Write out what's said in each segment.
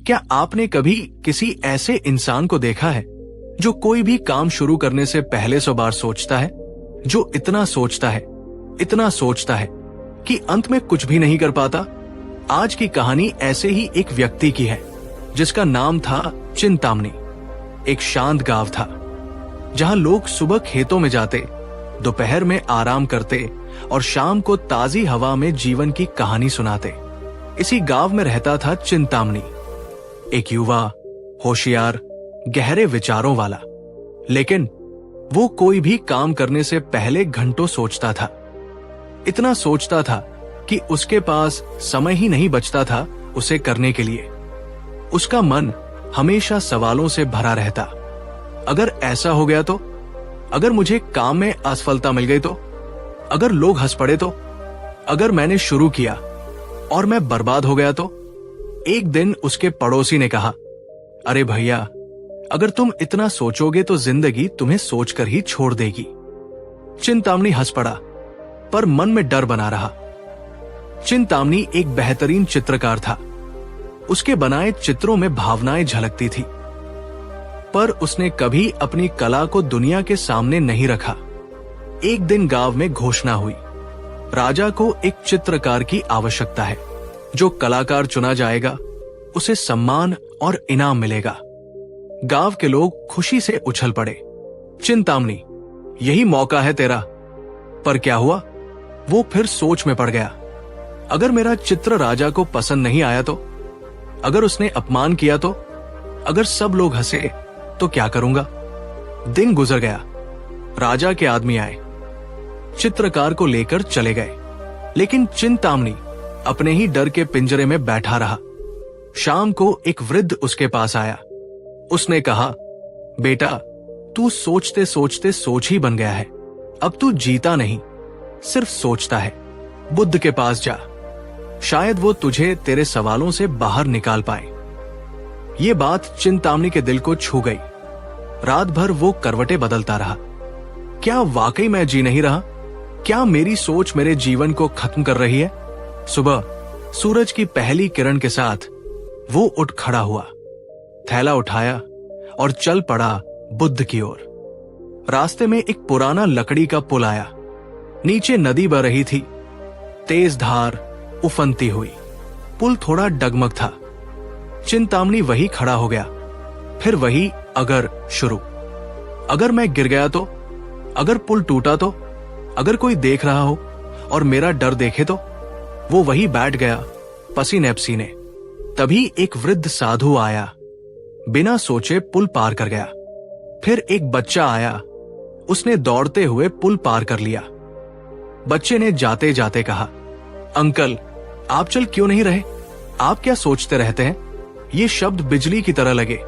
क्या आपने कभी किसी ऐसे इंसान को देखा है जो कोई भी काम शुरू करने से पहले 100 बार सोचता है, जो इतना सोचता है कि अंत में कुछ भी नहीं कर पाता? आज की कहानी ऐसे ही एक व्यक्ति की है जिसका नाम था चिंतामणी। एक शांत गांव था जहां लोग सुबह खेतों में जाते, दोपहर में आराम करते और शाम को ताजी हवा में जीवन की कहानी सुनाते। इसी गांव में रहता था चिंतामणी, एक युवा, होशियार, गहरे विचारों वाला। लेकिन वो कोई भी काम करने से पहले घंटों सोचता था। इतना सोचता था कि उसके पास समय ही नहीं बचता था उसे करने के लिए। उसका मन हमेशा सवालों से भरा रहता। अगर ऐसा हो गया तो? अगर मुझे काम में असफलता मिल गई तो? अगर लोग हंस पड़े तो? अगर मैंने शुरू किया और मैं बर्बाद हो गया तो? एक दिन उसके पड़ोसी ने कहा, अरे भैया, अगर तुम इतना सोचोगे तो जिंदगी तुम्हें सोचकर ही छोड़ देगी। चिंतामणी हंस पड़ा, पर मन में डर बना रहा। चिंतामणी एक बेहतरीन चित्रकार था। उसके बनाए चित्रों में भावनाएं झलकती थी, पर उसने कभी अपनी कला को दुनिया के सामने नहीं रखा। एक दिन गांव में घोषणा हुई, राजा को एक चित्रकार की आवश्यकता है। जो कलाकार चुना जाएगा उसे सम्मान और इनाम मिलेगा। गांव के लोग खुशी से उछल पड़े। चिंतामणी, यही मौका है तेरा। पर क्या हुआ? वो फिर सोच में पड़ गया। अगर मेरा चित्र राजा को पसंद नहीं आया तो? अगर उसने अपमान किया तो? अगर सब लोग हंसे तो क्या करूंगा? दिन गुजर गया। राजा के आदमी आए, चित्रकार को लेकर चले गए, लेकिन चिंतामणी अपने ही डर के पिंजरे में बैठा रहा। शाम को एक वृद्ध उसके पास आया। उसने कहा, बेटा, तू सोचते सोचते सोच ही बन गया है। अब तू जीता नहीं, सिर्फ सोचता है। बुद्ध के पास जा, शायद वो तुझे तेरे सवालों से बाहर निकाल पाए। ये बात चिंतामणी के दिल को छू गई। रात भर वो करवटें बदलता रहा। क्या वाकई मैं जी नहीं रहा? क्या मेरी सोच मेरे जीवन को खत्म कर रही है? सुबह सूरज की पहली किरण के साथ वो उठ खड़ा हुआ, थैला उठाया और चल पड़ा बुद्ध की ओर। रास्ते में एक पुराना लकड़ी का पुल आया। नीचे नदी बह रही थी, तेज धार उफनती हुई। पुल थोड़ा डगमग था। चिंतामणी वही खड़ा हो गया। फिर वही अगर शुरू। अगर मैं गिर गया तो? अगर पुल टूटा तो? अगर कोई देख रहा हो और मेरा डर देखे तो? वो वही बैठ गया, पसीने पसीने। तभी एक वृद्ध साधु आया, बिना सोचे पुल पार कर गया। फिर एक बच्चा आया, उसने दौड़ते हुए पुल पार कर लिया। बच्चे ने जाते जाते कहा, अंकल, आप चल क्यों नहीं रहे? आप क्या सोचते रहते हैं? ये शब्द बिजली की तरह लगे।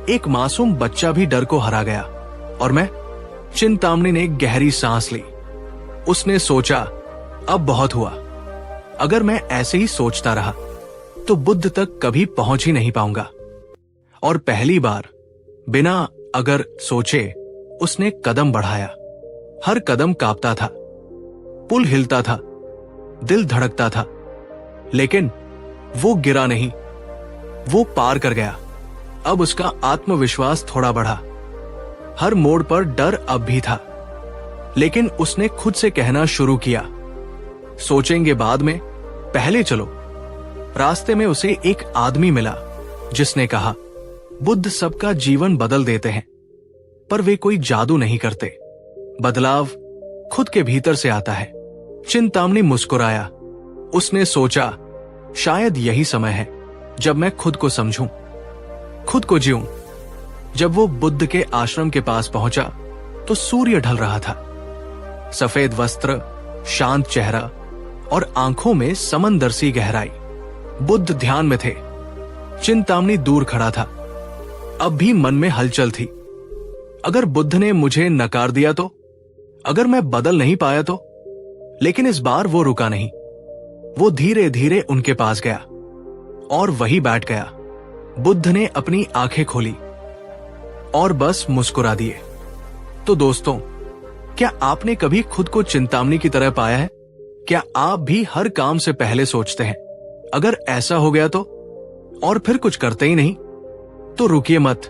एक मासूम बच्चा भी डर को हरा गया। और मैं? चिंतामणी ने गहरी सांस ली। उसने सोचा, अब बहुत हुआ। अगर मैं ऐसे ही सोचता रहा तो बुद्ध तक कभी पहुंच ही नहीं पाऊंगा। और पहली बार बिना अगर सोचे उसने कदम बढ़ाया। हर कदम कांपता था, पुल हिलता था, दिल धड़कता था, लेकिन वो गिरा नहीं, वो पार कर गया। अब उसका आत्मविश्वास थोड़ा बढ़ा। हर मोड़ पर डर अब भी था, लेकिन उसने खुद से कहना शुरू किया, सोचेंगे बाद में, पहले चलो। रास्ते में उसे एक आदमी मिला जिसने कहा, बुद्ध सबका जीवन बदल देते हैं, पर वे कोई जादू नहीं करते। बदलाव खुद के भीतर से आता है। चिंतामणी मुस्कुराया। उसने सोचा, शायद यही समय है जब मैं खुद को समझूं, खुद को जीऊं। जब वो बुद्ध के आश्रम के पास पहुंचा तो सूर्य ढल रहा था। सफेद वस्त्र, शांत चेहरा और आंखों में समंदर सी गहराई। बुद्ध ध्यान में थे। चिंतामणी दूर खड़ा था। अब भी मन में हलचल थी। अगर बुद्ध ने मुझे नकार दिया तो? अगर मैं बदल नहीं पाया तो? लेकिन इस बार वो रुका नहीं। वो धीरे धीरे उनके पास गया और वहीं बैठ गया। बुद्ध ने अपनी आंखें खोली और बस मुस्कुरा दिए। तो दोस्तों, क्या आपने कभी खुद को चिंतामणी की तरह पाया है? क्या आप भी हर काम से पहले सोचते हैं, अगर ऐसा हो गया तो? और फिर कुछ करते ही नहीं, तो रुकिए मत,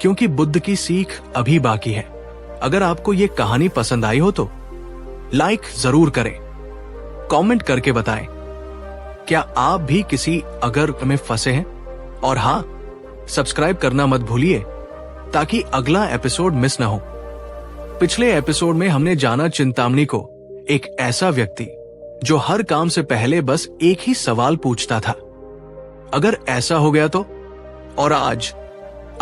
क्योंकि बुद्ध की सीख अभी बाकी है। अगर आपको ये कहानी पसंद आई हो तो लाइक जरूर करें, कमेंट करके बताएं क्या आप भी किसी अगर में फंसे हैं, और हाँ, सब्सक्राइब करना मत भूलिए ताकि अगला एपिसोड मिस ना हो। पिछले एपिसोड में हमने जाना चिंतामणि को, एक ऐसा व्यक्ति जो हर काम से पहले बस एक ही सवाल पूछता था, अगर ऐसा हो गया तो। और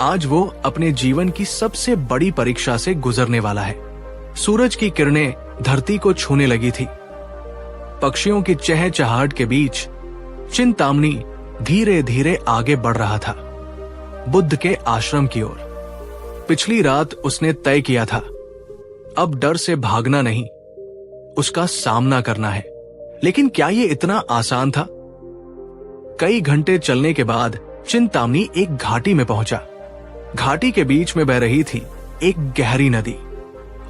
आज वो अपने जीवन की सबसे बड़ी परीक्षा से गुजरने वाला है। सूरज की किरणें धरती को छूने लगी थी। पक्षियों की चहचहाहट के बीच चिंतामणि धीरे धीरे आगे बढ़ रहा था, बुद्ध के आश्रम की ओर। पिछली रात उसने तय किया था, अब डर से भागना नहीं, उसका सामना करना है। लेकिन क्या ये इतना आसान था? कई घंटे चलने के बाद चिंतामणि एक घाटी में पहुंचा। घाटी के बीच में बह रही थी एक गहरी नदी,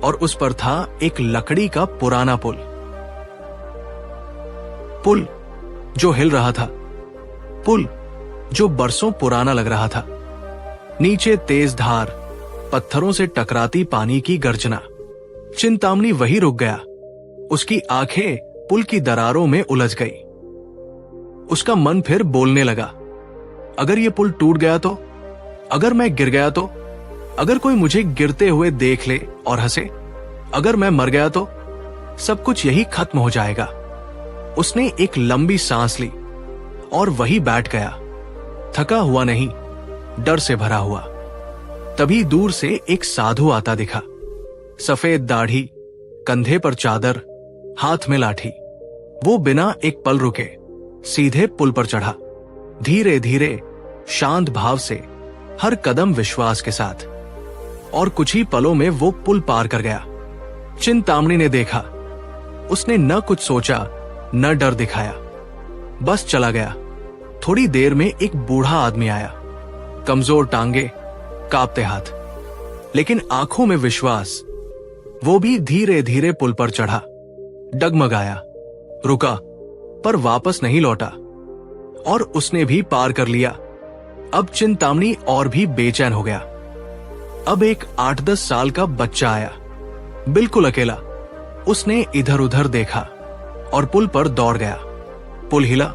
और उस पर था एक लकड़ी का पुराना पुल जो हिल रहा था, पुल जो बरसों पुराना लग रहा था। नीचे तेज धार, पत्थरों से टकराती पानी की गर्जना। चिंतामणि वहीं रुक गया। उसकी आंखें पुल की दरारों में उलझ गई। उसका मन फिर बोलने लगा, अगर ये पुल टूट गया तो, अगर मैं गिर गया तो, अगर कोई मुझे गिरते हुए देख ले और हंसे, अगर मैं मर गया तो सब कुछ यही खत्म हो जाएगा। उसने एक लंबी सांस ली और वहीं बैठ गया, थका हुआ नहीं, डर से भरा हुआ। तभी दूर से एक साधु आता दिखा। सफेद दाढ़ी, कंधे पर चादर, हाथ में लाठी। वो बिना एक पल रुके सीधे पुल पर चढ़ा, धीरे धीरे, शांत भाव से, हर कदम विश्वास के साथ। और कुछ ही पलों में वो पुल पार कर गया। चिंतामणि ने देखा, उसने न कुछ सोचा न डर दिखाया, बस चला गया। थोड़ी देर में एक बूढ़ा आदमी आया, कमजोर टांगे, कांपते हाथ, लेकिन आंखों में विश्वास। वो भी धीरे धीरे पुल पर चढ़ा, डगमगाया, रुका, पर वापस नहीं लौटा, और उसने भी पार कर लिया। अब चिंतामणि और भी बेचैन हो गया। अब एक 8-10 साल का बच्चा आया, बिल्कुल अकेला। उसने इधर उधर देखा और पुल पर दौड़ गया। पुल हिला,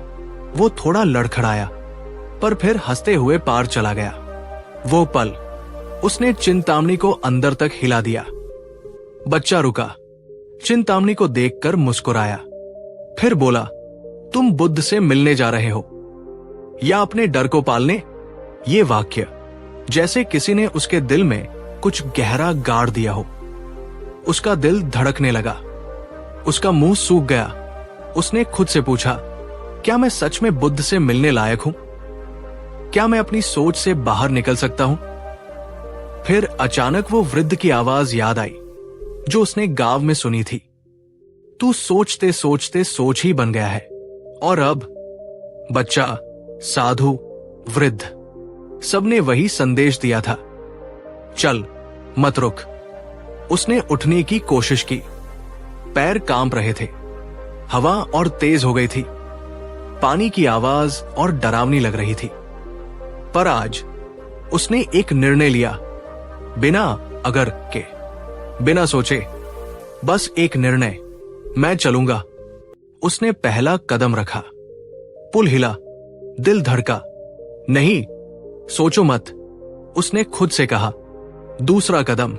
वो थोड़ा लड़खड़ाया, पर फिर हंसते हुए पार चला गया। वो पल उसने चिंतामणि को अंदर तक हिला दिया। बच्चा रुका, चिंतामणि को देखकर मुस्कुराया, फिर बोला, तुम बुद्ध से मिलने जा रहे हो या अपने डर को पालने? ये वाक्य जैसे किसी ने उसके दिल में कुछ गहरा गाड़ दिया हो। उसका दिल धड़कने लगा, उसका मुंह सूख गया। उसने खुद से पूछा, क्या मैं सच में बुद्ध से मिलने लायक हूं? क्या मैं अपनी सोच से बाहर निकल सकता हूं? फिर अचानक वो वृद्ध की आवाज याद आई जो उसने गांव में सुनी थी, तू सोचते सोचते सोच ही बन गया है। और अब बच्चा, साधु, वृद्ध, सबने वही संदेश दिया था, चल मत रुक। उसने उठने की कोशिश की, पैर कांप रहे थे, हवा और तेज हो गई थी, पानी की आवाज और डरावनी लग रही थी। पर आज उसने एक निर्णय लिया, बिना अगर के, बिना सोचे, बस एक निर्णय, मैं चलूंगा। उसने पहला कदम रखा, पुल हिला, दिल धड़का। नहीं, सोचो मत, उसने खुद से कहा। दूसरा कदम,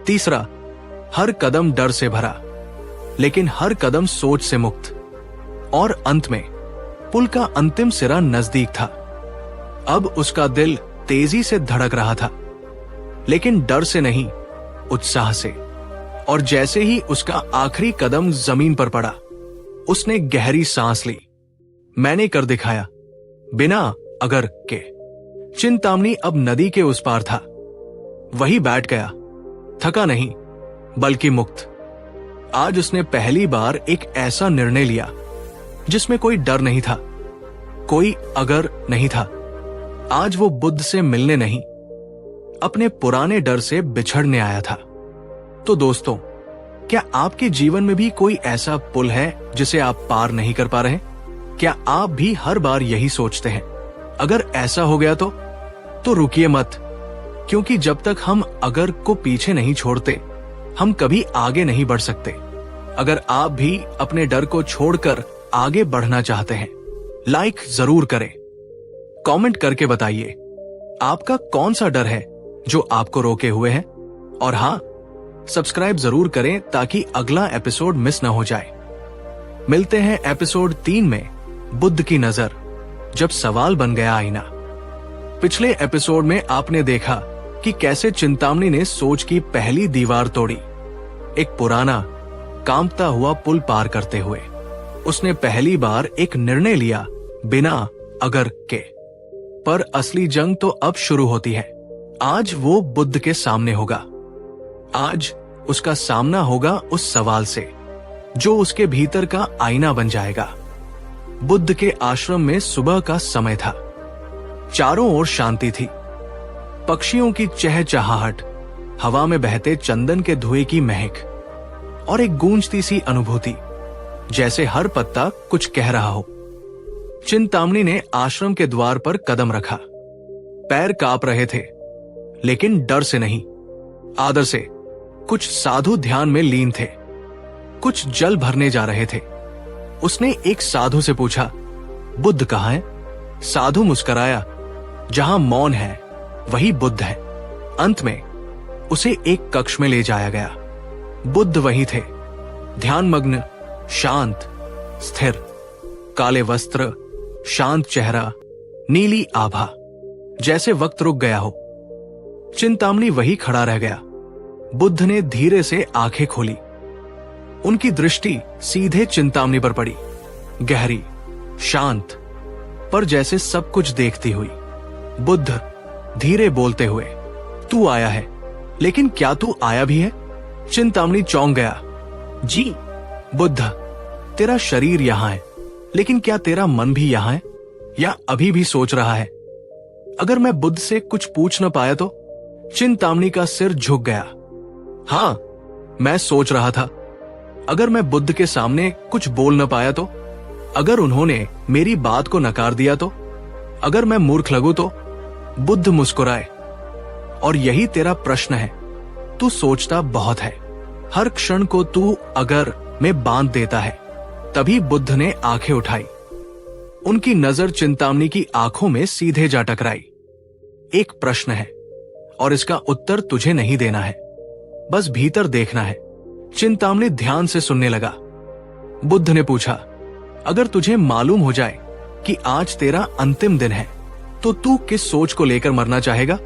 तीसरा, हर कदम डर से भरा, लेकिन हर कदम सोच से मुक्त। और अंत में पुल का अंतिम सिरा नजदीक था। अब उसका दिल तेजी से धड़क रहा था, लेकिन डर से नहीं, उत्साह से। और जैसे ही उसका आखिरी कदम जमीन पर पड़ा, उसने गहरी सांस ली। मैंने कर दिखाया, बिना अगर के। चिंतामणि अब नदी के उस पार था, वही बैठ गया, थका नहीं बल्कि मुक्त। आज उसने पहली बार एक ऐसा निर्णय लिया जिसमें कोई डर नहीं था, कोई अगर नहीं था। आज वो बुद्ध से मिलने नहीं, अपने पुराने डर से बिछड़ने आया था। तो दोस्तों, क्या आपके जीवन में भी कोई ऐसा पुल है जिसे आप पार नहीं कर पा रहे? क्या आप भी हर बार यही सोचते हैं, अगर ऐसा हो गया तो रुकिए मत, क्योंकि जब तक हम अगर को पीछे नहीं छोड़ते हम कभी आगे नहीं बढ़ सकते। अगर आप भी अपने डर को छोड़कर आगे बढ़ना चाहते हैं, लाइक जरूर करें, कमेंट करके बताइए आपका कौन सा डर है जो आपको रोके हुए है। और हाँ, सब्सक्राइब जरूर करें ताकि अगला एपिसोड मिस न हो जाए। मिलते हैं एपिसोड 3 में, बुद्ध की नजर, जब सवाल बन गया आईना। पिछले एपिसोड में आपने देखा कि कैसे चिंतामणि ने सोच की पहली दीवार तोड़ी। एक पुराना कांपता हुआ पुल पार करते हुए उसने पहली बार एक निर्णय लिया, बिना अगर के। पर असली जंग तो अब शुरू होती है। आज वो बुद्ध के सामने होगा। आज उसका सामना होगा उस सवाल से जो उसके भीतर का आईना बन जाएगा। बुद्ध के आश्रम में सुबह का समय था। चारों ओर शांति थी। पक्षियों की चहचहाहट, हवा में बहते चंदन के धुएं की महक और एक गूंजती सी अनुभूति जैसे हर पत्ता कुछ कह रहा हो। चिंतामणि ने आश्रम के द्वार पर कदम रखा। पैर कांप रहे थे, लेकिन डर से नहीं, आदर से। कुछ साधु ध्यान में लीन थे, कुछ जल भरने जा रहे थे। उसने एक साधु से पूछा, बुद्ध कहाँ है? साधु मुस्कुराया, जहां मौन है वही बुद्ध है। अंत में उसे एक कक्ष में ले जाया गया। बुद्ध वहीं थे, ध्यानमग्न, शांत, स्थिर, काले वस्त्र, शांत चेहरा, नीली आभा, जैसे वक्त रुक गया हो। चिंतामणि वही खड़ा रह गया। बुद्ध ने धीरे से आंखें खोली। उनकी दृष्टि सीधे चिंतामणि पर पड़ी, गहरी, शांत, पर जैसे सब कुछ देखती हुई। बुद्ध धीरे बोलते हुए, तू आया है, लेकिन क्या तू आया भी है? चिंतामणि चौंक गया। जी बुद्ध, तेरा शरीर यहां है, लेकिन क्या तेरा मन भी यहां है, या अभी भी सोच रहा है? अगर मैं बुद्ध से कुछ पूछ न पाया तो? चिंतामणि का सिर झुक गया। हां, मैं सोच रहा था। अगर मैं बुद्ध के सामने कुछ बोल न पाया तो? अगर उन्होंने मेरी बात को नकार दिया तो? अगर मैं मूर्ख लगूं तो? बुद्ध मुस्कुराए, और यही तेरा प्रश्न है। तू सोचता बहुत है, हर क्षण को तू अगर में बांध देता है। तभी बुद्ध ने आंखें उठाई। उनकी नजर चिंतामणि की आंखों में सीधे जा टकराई। एक प्रश्न है, और इसका उत्तर तुझे नहीं देना है, बस भीतर देखना है। चिंतामणि ध्यान से सुनने लगा। बुद्ध ने पूछा, अगर तुझे मालूम हो जाए कि आज तेरा अंतिम दिन है, तो तू किस सोच को लेकर मरना चाहेगा?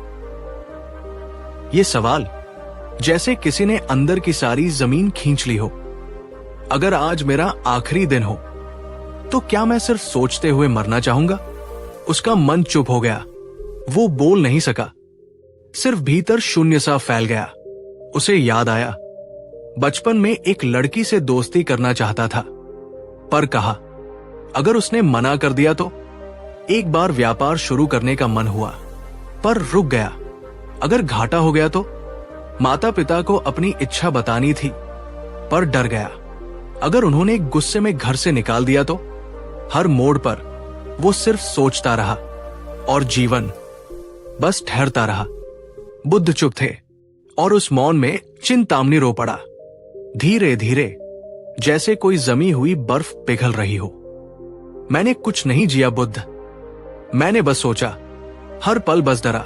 ये सवाल जैसे किसी ने अंदर की सारी जमीन खींच ली हो। अगर आज मेरा आखिरी दिन हो, तो क्या मैं सिर्फ सोचते हुए मरना चाहूंगा? उसका मन चुप हो गया। वो बोल नहीं सका, सिर्फ भीतर शून्य सा फैल गया। उसे याद आया, बचपन में एक लड़की से दोस्ती करना चाहता था, पर कहा अगर उसने मना कर दिया तो? एक बार व्यापार शुरू करने का मन हुआ, पर रुक गया। अगर घाटा हो गया तो? माता पिता को अपनी इच्छा बतानी थी, पर डर गया। अगर उन्होंने गुस्से में घर से निकाल दिया तो? हर मोड़ पर वो सिर्फ सोचता रहा, और जीवन बस ठहरता रहा। बुद्ध चुप थे, और उस मौन में चिंतामणि रो पड़ा, धीरे धीरे, जैसे कोई जमी हुई बर्फ पिघल रही हो। मैंने कुछ नहीं जिया बुद्ध, मैंने बस सोचा। हर पल बस डरा,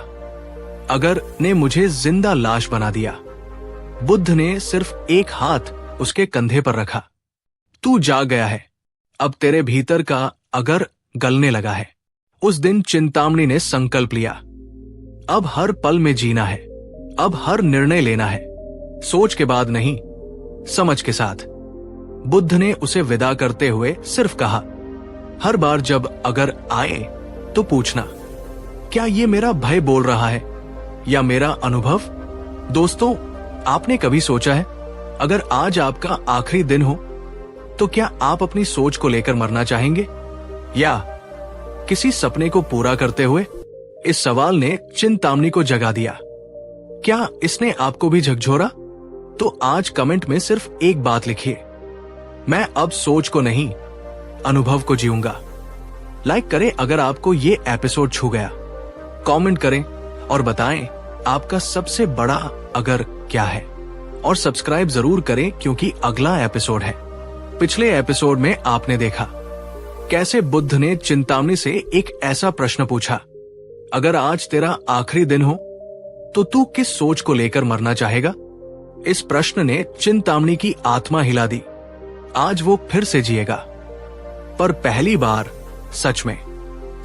अगर ने मुझे जिंदा लाश बना दिया। बुद्ध ने सिर्फ एक हाथ उसके कंधे पर रखा। तू जाग गया है, अब तेरे भीतर का अगर गलने लगा है। उस दिन चिंतामणि ने संकल्प लिया, अब हर पल में जीना है, अब हर निर्णय लेना है, सोच के बाद नहीं, समझ के साथ। बुद्ध ने उसे विदा करते हुए सिर्फ कहा, हर बार जब अगर आए तो पूछना, क्या ये मेरा भय बोल रहा है या मेरा अनुभव? दोस्तों, आपने कभी सोचा है, अगर आज आपका आखिरी दिन हो तो क्या आप अपनी सोच को लेकर मरना चाहेंगे, या किसी सपने को पूरा करते हुए? इस सवाल ने चिंतामणि को जगा दिया। क्या इसने आपको भी झकझोरा? तो आज कमेंट में सिर्फ एक बात लिखिए, मैं अब सोच को नहीं, अनुभव को जीऊंगा। लाइक करें अगर आपको ये एपिसोड छू गया, कमेंट करें और बताएं आपका सबसे बड़ा अगर क्या है, और सब्सक्राइब जरूर करें क्योंकि अगला एपिसोड है। पिछले एपिसोड में आपने देखा कैसे बुद्ध ने चिंतामणि से एक ऐसा प्रश्न पूछा, अगर आज तेरा आखिरी दिन हो तो तू किस सोच को लेकर मरना चाहेगा। इस प्रश्न ने चिंतामणि की आत्मा हिला दी। आज वो फिर से जिएगा, पर पहली बार सच में।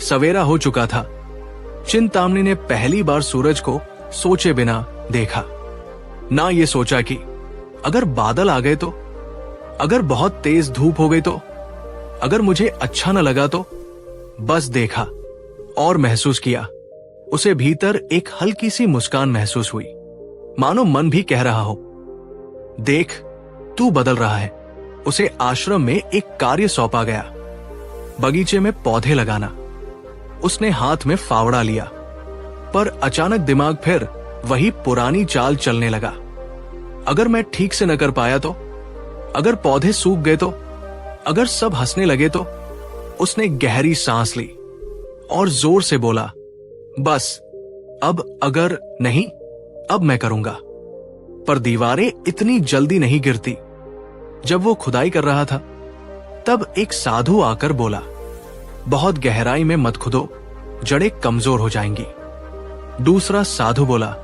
सवेरा हो चुका था। चिंतामणि ने पहली बार सूरज को सोचे बिना देखा। ना ये सोचा कि अगर बादल आ गए तो, अगर बहुत तेज धूप हो गई तो, अगर मुझे अच्छा न लगा तो। बस देखा और महसूस किया। उसे भीतर एक हल्की सी मुस्कान महसूस हुई, मानो मन भी कह रहा हो, देख तू बदल रहा है। उसे आश्रम में एक कार्य सौंपा गया, बगीचे में पौधे लगाना। उसने हाथ में फावड़ा लिया, पर अचानक दिमाग फिर वही पुरानी चाल चलने लगा। अगर मैं ठीक से न कर पाया तो, अगर पौधे सूख गए तो, अगर सब हंसने लगे तो। उसने गहरी सांस ली और जोर से बोला, बस अब अगर नहीं, अब मैं करूंगा। पर दीवारें इतनी जल्दी नहीं गिरती। जब वो खुदाई कर रहा था तब एक साधु आकर बोला, बहुत गहराई में मत खुदो, जड़ें कमजोर हो जाएंगी। दूसरा साधु बोला,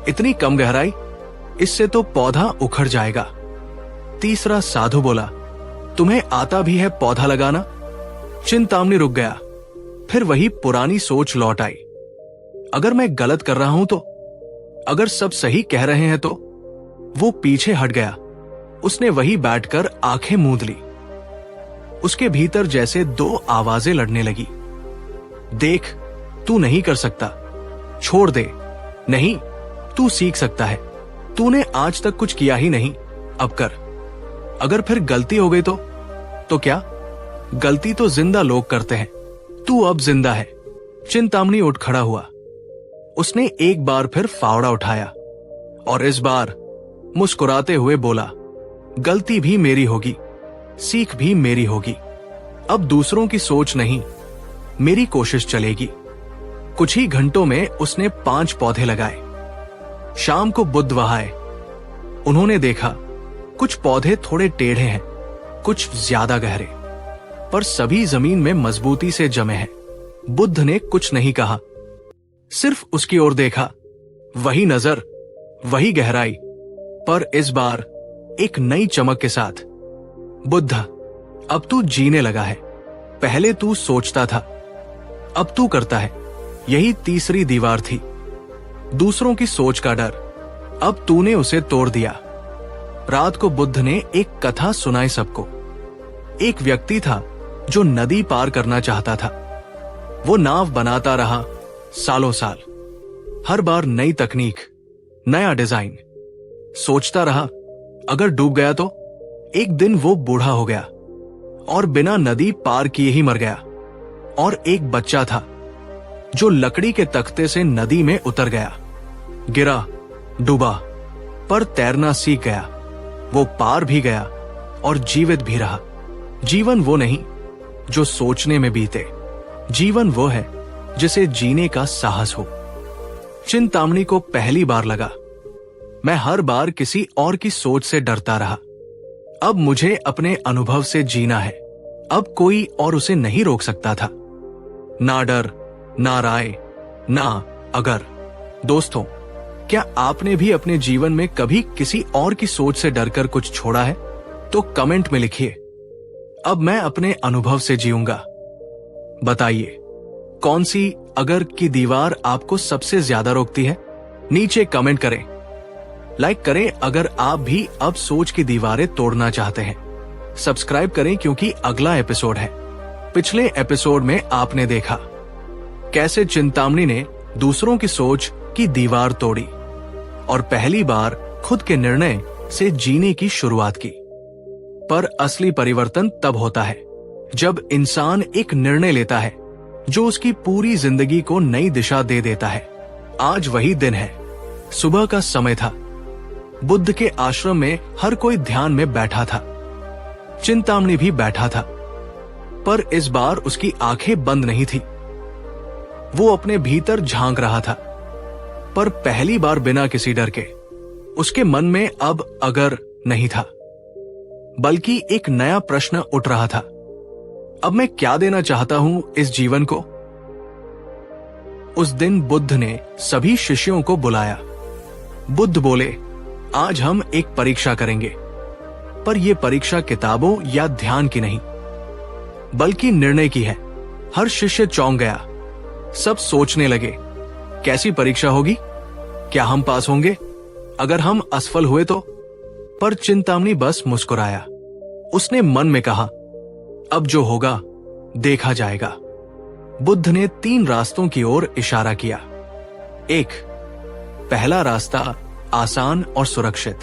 इतनी कम गहराई, इससे तो पौधा उखड़ जाएगा। तीसरा साधु बोला, तुम्हें आता भी है पौधा लगाना। चिंतामणि रुक गया। फिर वही पुरानी सोच लौट आई, अगर मैं गलत कर रहा हूं तो, अगर सब सही कह रहे हैं तो। वो पीछे हट गया। उसने वही बैठकर आंखें मूंद ली। उसके भीतर जैसे दो आवाजें लड़ने लगी। देख तू नहीं कर सकता, छोड़ दे। नहीं, तू सीख सकता है। तूने आज तक कुछ किया ही नहीं, अब कर। अगर फिर गलती हो गई तो क्या? गलती तो जिंदा लोग करते हैं, तू अब जिंदा है। चिंतामणि उठ खड़ा हुआ। उसने एक बार फिर फावड़ा उठाया और इस बार मुस्कुराते हुए बोला, गलती भी मेरी होगी, सीख भी मेरी होगी। अब दूसरों की सोच नहीं, मेरी कोशिश चलेगी। कुछ ही घंटों में उसने 5 पौधे लगाए। शाम को बुद्ध वहां आए। उन्होंने देखा कुछ पौधे थोड़े टेढ़े हैं, कुछ ज्यादा गहरे, पर सभी जमीन में मजबूती से जमे हैं। बुद्ध ने कुछ नहीं कहा, सिर्फ उसकी ओर देखा। वही नजर, वही गहराई, पर इस बार एक नई चमक के साथ। बुद्ध, अब तू जीने लगा है। पहले तू सोचता था, अब तू करता है। यही तीसरी दीवार थी, दूसरों की सोच का डर। अब तूने उसे तोड़ दिया। रात को बुद्ध ने एक कथा सुनाई सबको। एक व्यक्ति था जो नदी पार करना चाहता था। वो नाव बनाता रहा सालों साल। हर बार नई तकनीक, नया डिजाइन। सोचता रहा, अगर डूब गया तो। एक दिन वो बूढ़ा हो गया और बिना नदी पार किए ही मर गया। और एक बच्चा था जो लकड़ी के तख्ते से नदी में उतर गया, गिरा, डूबा, पर तैरना सीख गया। वो पार भी गया और जीवित भी रहा। जीवन वो नहीं जो सोचने में बीते, जीवन वो है जिसे जीने का साहस हो। चिंतामणि को पहली बार लगा, मैं हर बार किसी और की सोच से डरता रहा। अब मुझे अपने अनुभव से जीना है। अब कोई और उसे नहीं रोक सकता था। ना डर, ना राय, ना अगर। दोस्तों, क्या आपने भी अपने जीवन में कभी किसी और की सोच से डरकर कुछ छोड़ा है? तो कमेंट में लिखिए, अब मैं अपने अनुभव से जीऊंगा। बताइए, कौन सी अगर की दीवार आपको सबसे ज्यादा रोकती है? नीचे कमेंट करें। लाइक करें अगर आप भी अब सोच की दीवारें तोड़ना चाहते हैं। सब्सक्राइब करें क्योंकि अगला एपिसोड है। पिछले एपिसोड में आपने देखा कैसे चिंतामणि ने दूसरों की सोच की दीवार तोड़ी और पहली बार खुद के निर्णय से जीने की शुरुआत की। पर असली परिवर्तन तब होता है जब इंसान एक निर्णय लेता है जो उसकी पूरी जिंदगी को नई दिशा दे देता है। आज वही दिन है। सुबह का समय था। बुद्ध के आश्रम में हर कोई ध्यान में बैठा था। चिंतामणि भी बैठा था। पर इस बार उसकी आंखें बंद नहीं थी। वो अपने भीतर झांक रहा था, पर पहली बार बिना किसी डर के। उसके मन में अब अगर नहीं था, बल्कि एक नया प्रश्न उठ रहा था। अब मैं क्या देना चाहता हूं इस जीवन को? उस दिन बुद्ध ने सभी शिष्यों को बुलाया। बुद्ध बोले, आज हम एक परीक्षा करेंगे, पर यह परीक्षा किताबों या ध्यान की नहीं, बल्कि निर्णय की है। हर शिष्य चौंक गया। सब सोचने लगे, कैसी परीक्षा होगी? क्या हम पास होंगे? अगर हम असफल हुए तो? पर चिंतामणि बस मुस्कुराया। उसने मन में कहा, अब जो होगा देखा जाएगा। बुद्ध ने 3 रास्तों की ओर इशारा किया। 1, पहला रास्ता आसान और सुरक्षित,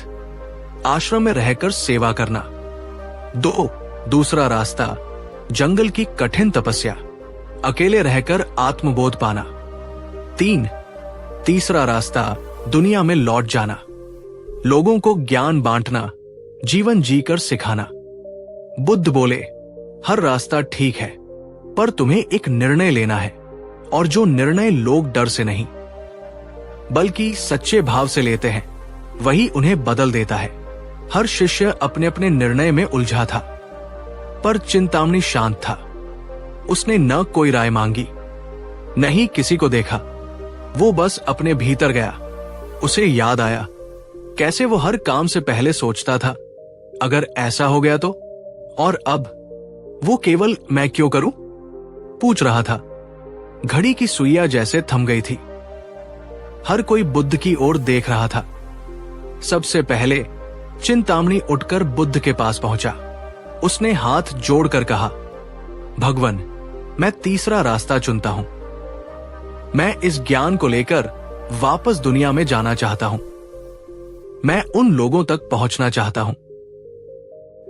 आश्रम में रहकर सेवा करना। 2, दूसरा रास्ता जंगल की कठिन तपस्या, अकेले रहकर आत्मबोध पाना। 3, तीसरा रास्ता दुनिया में लौट जाना, लोगों को ज्ञान बांटना, जीवन जीकर सिखाना। बुद्ध बोले, हर रास्ता ठीक है, पर तुम्हें एक निर्णय लेना है, और जो निर्णय लोग डर से नहीं बल्कि सच्चे भाव से लेते हैं, वही उन्हें बदल देता है। हर शिष्य अपने अपने निर्णय में उलझा था, पर चिंतामणि शांत था। उसने न कोई राय मांगी, न ही किसी को देखा। वो बस अपने भीतर गया। उसे याद आया कैसे वो हर काम से पहले सोचता था, अगर ऐसा हो गया तो? और अब वो केवल मैं क्यों करूं पूछ रहा था। घड़ी की सुइयां जैसे थम गई थी। हर कोई बुद्ध की ओर देख रहा था। सबसे पहले चिंतामणि उठकर बुद्ध के पास पहुंचा। उसने हाथ जोड़कर कहा, भगवन, मैं तीसरा रास्ता चुनता हूं। मैं इस ज्ञान को लेकर वापस दुनिया में जाना चाहता हूं। मैं उन लोगों तक पहुंचना चाहता हूं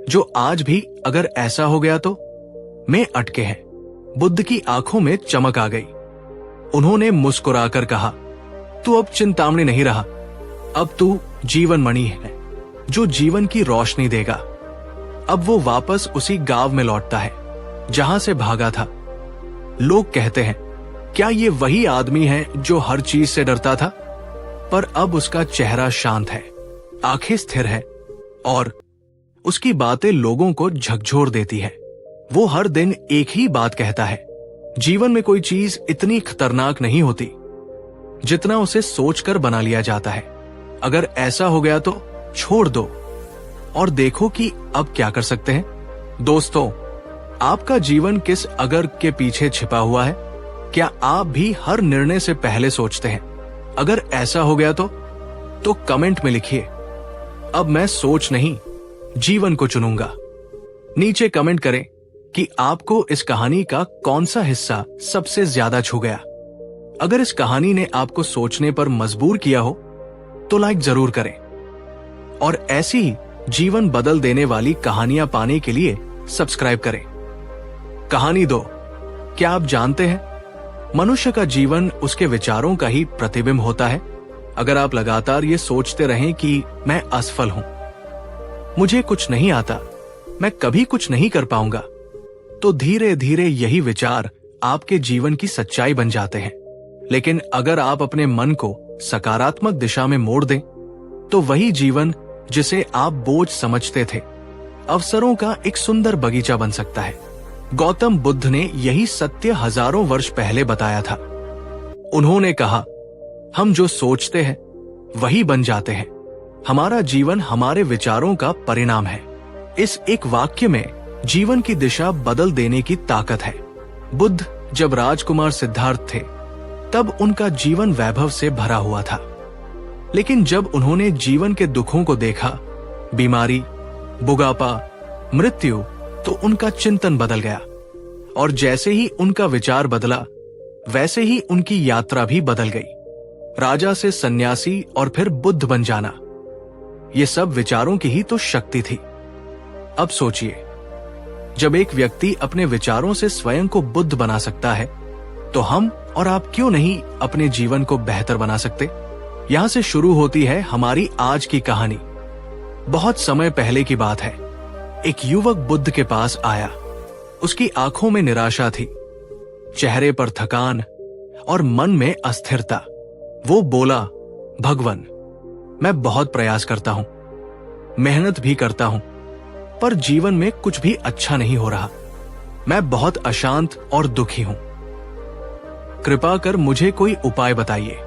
जो आज भी अगर ऐसा हो गया तो में अटके हैं। बुद्ध की आंखों में चमक आ गई। उन्होंने मुस्कुराकर कहा, तू अब चिंतामणि नहीं रहा, अब तू जीवन मणि है जो जीवन की रोशनी देगा। अब वो वापस उसी गांव में लौटता है जहां से भागा था। लोग कहते हैं, क्या ये वही आदमी है जो हर चीज से डरता था? पर अब उसका चेहरा शांत है, आंखें स्थिर है, और उसकी बातें लोगों को झकझोर देती है। वो हर दिन एक ही बात कहता है, जीवन में कोई चीज इतनी खतरनाक नहीं होती जितना उसे सोचकर बना लिया जाता है। अगर ऐसा हो गया तो छोड़ दो और देखो कि अब क्या कर सकते हैं। दोस्तों, आपका जीवन किस अगर के पीछे छिपा हुआ है? क्या आप भी हर निर्णय से पहले सोचते हैं, अगर ऐसा हो गया तो कमेंट में लिखिए, अब मैं सोच नहीं जीवन को चुनूंगा। नीचे कमेंट करें कि आपको इस कहानी का कौन सा हिस्सा सबसे ज्यादा छू गया। अगर इस कहानी ने आपको सोचने पर मजबूर किया हो तो लाइक जरूर करें, और ऐसी ही जीवन बदल देने वाली कहानियां पाने के लिए सब्सक्राइब करें। कहानी 2, क्या आप जानते हैं मनुष्य का जीवन उसके विचारों का ही प्रतिबिंब होता है। अगर आप लगातार ये सोचते रहें कि मैं असफल हूं, मुझे कुछ नहीं आता, मैं कभी कुछ नहीं कर पाऊंगा, तो धीरे धीरे यही विचार आपके जीवन की सच्चाई बन जाते हैं। लेकिन अगर आप अपने मन को सकारात्मक दिशा में मोड़ दें, तो वही जीवन जिसे आप बोझ समझते थे, अवसरों का एक सुंदर बगीचा बन सकता है। गौतम बुद्ध ने यही सत्य हजारों वर्ष पहले बताया था। उन्होंने कहा, हम जो सोचते हैं वही बन जाते हैं। हमारा जीवन हमारे विचारों का परिणाम है। इस एक वाक्य में जीवन की दिशा बदल देने की ताकत है। बुद्ध जब राजकुमार सिद्धार्थ थे, तब उनका जीवन वैभव से भरा हुआ था। लेकिन जब उन्होंने जीवन के दुखों को देखा, बीमारी, बुढ़ापा, मृत्यु, तो उनका चिंतन बदल गया। और जैसे ही उनका विचार बदला, वैसे ही उनकी यात्रा भी बदल गई। राजा से सन्यासी और फिर बुद्ध बन जाना, ये सब विचारों की ही तो शक्ति थी। अब सोचिए, जब एक व्यक्ति अपने विचारों से स्वयं को बुद्ध बना सकता है, तो हम और आप क्यों नहीं अपने जीवन को बेहतर बना सकते? यहां से शुरू होती है हमारी आज की कहानी। बहुत समय पहले की बात है। एक युवक बुद्ध के पास आया। उसकी आंखों में निराशा थी, चेहरे पर थकान और मन में अस्थिरता। वो बोला, भगवान, मैं बहुत प्रयास करता हूं, मेहनत भी करता हूं, पर जीवन में कुछ भी अच्छा नहीं हो रहा। मैं बहुत अशांत और दुखी हूं। कृपा कर मुझे कोई उपाय बताइए।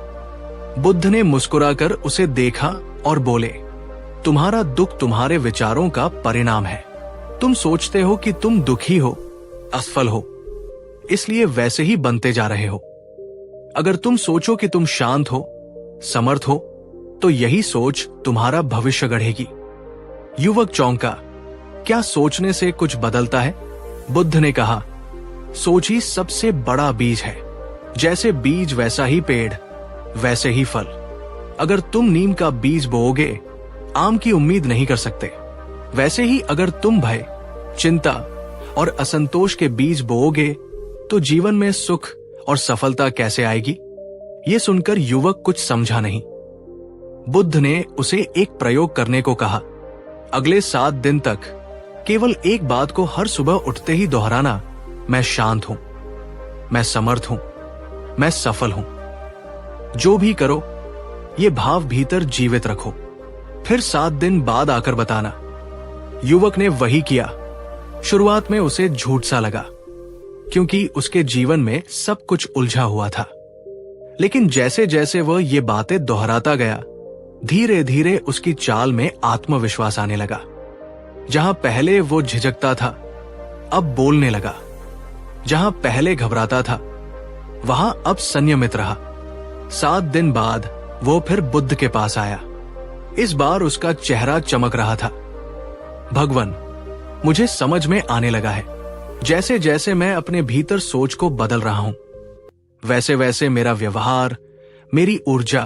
बुद्ध ने मुस्कुराकर उसे देखा और बोले, तुम्हारा दुख तुम्हारे विचारों का परिणाम है। तुम सोचते हो कि तुम दुखी हो, असफल हो, इसलिए वैसे ही बनते जा रहे हो। अगर तुम सोचो कि तुम शांत हो, समर्थ हो, तो यही सोच तुम्हारा भविष्य गढ़ेगी। युवक चौंका, क्या सोचने से कुछ बदलता है? बुद्ध ने कहा, सोच ही सबसे बड़ा बीज है। जैसे बीज वैसा ही पेड़, वैसे ही फल। अगर तुम नीम का बीज बोओगे, आम की उम्मीद नहीं कर सकते। वैसे ही अगर तुम भय, चिंता और असंतोष के बीज बोओगे, तो जीवन में सुख और सफलता कैसे आएगी? ये सुनकर युवक कुछ समझा नहीं। बुद्ध ने उसे एक प्रयोग करने को कहा। अगले 7 दिन तक केवल एक बात को हर सुबह उठते ही दोहराना, मैं शांत हूं, मैं समर्थ हूं, मैं सफल हूं। जो भी करो, ये भाव भीतर जीवित रखो, फिर 7 दिन बाद आकर बताना। युवक ने वही किया। शुरुआत में उसे झूठ सा लगा, क्योंकि उसके जीवन में सब कुछ उलझा हुआ था। लेकिन जैसे जैसे वह ये बातें दोहराता गया, धीरे धीरे उसकी चाल में आत्मविश्वास आने लगा। जहां पहले वो झिझकता था, अब बोलने लगा। जहां पहले घबराता था, वहां अब संयमित रहा। 7 दिन बाद वो फिर बुद्ध के पास आया। इस बार उसका चेहरा चमक रहा था। भगवान, मुझे समझ में आने लगा है, जैसे जैसे मैं अपने भीतर सोच को बदल रहा हूं, वैसे वैसे मेरा व्यवहार, मेरी ऊर्जा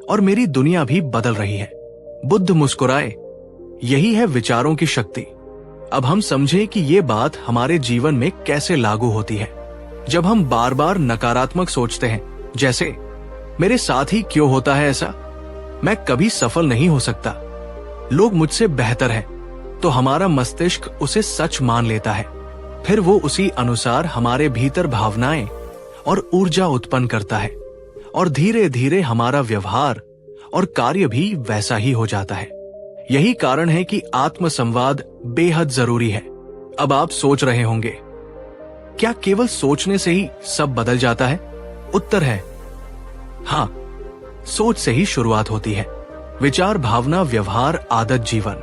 और मेरी दुनिया भी बदल रही है। बुद्ध मुस्कुराए, यही है विचारों की शक्ति। अब हम समझें कि ये बात हमारे जीवन में कैसे लागू होती है। जब हम बार बार नकारात्मक सोचते हैं, जैसे मेरे साथ ही क्यों होता है ऐसा, मैं कभी सफल नहीं हो सकता, लोग मुझसे बेहतर हैं, तो हमारा मस्तिष्क उसे सच मान लेता है। फिर वो उसी अनुसार हमारे भीतर भावनाएं और ऊर्जा उत्पन्न करता है, और धीरे धीरे हमारा व्यवहार और कार्य भी वैसा ही हो जाता है। यही कारण है कि आत्मसंवाद बेहद जरूरी है। अब आप सोच रहे होंगे, क्या केवल सोचने से ही सब बदल जाता है? उत्तर है हां, सोच से ही शुरुआत होती है। विचार, भावना, व्यवहार, आदत, जीवन।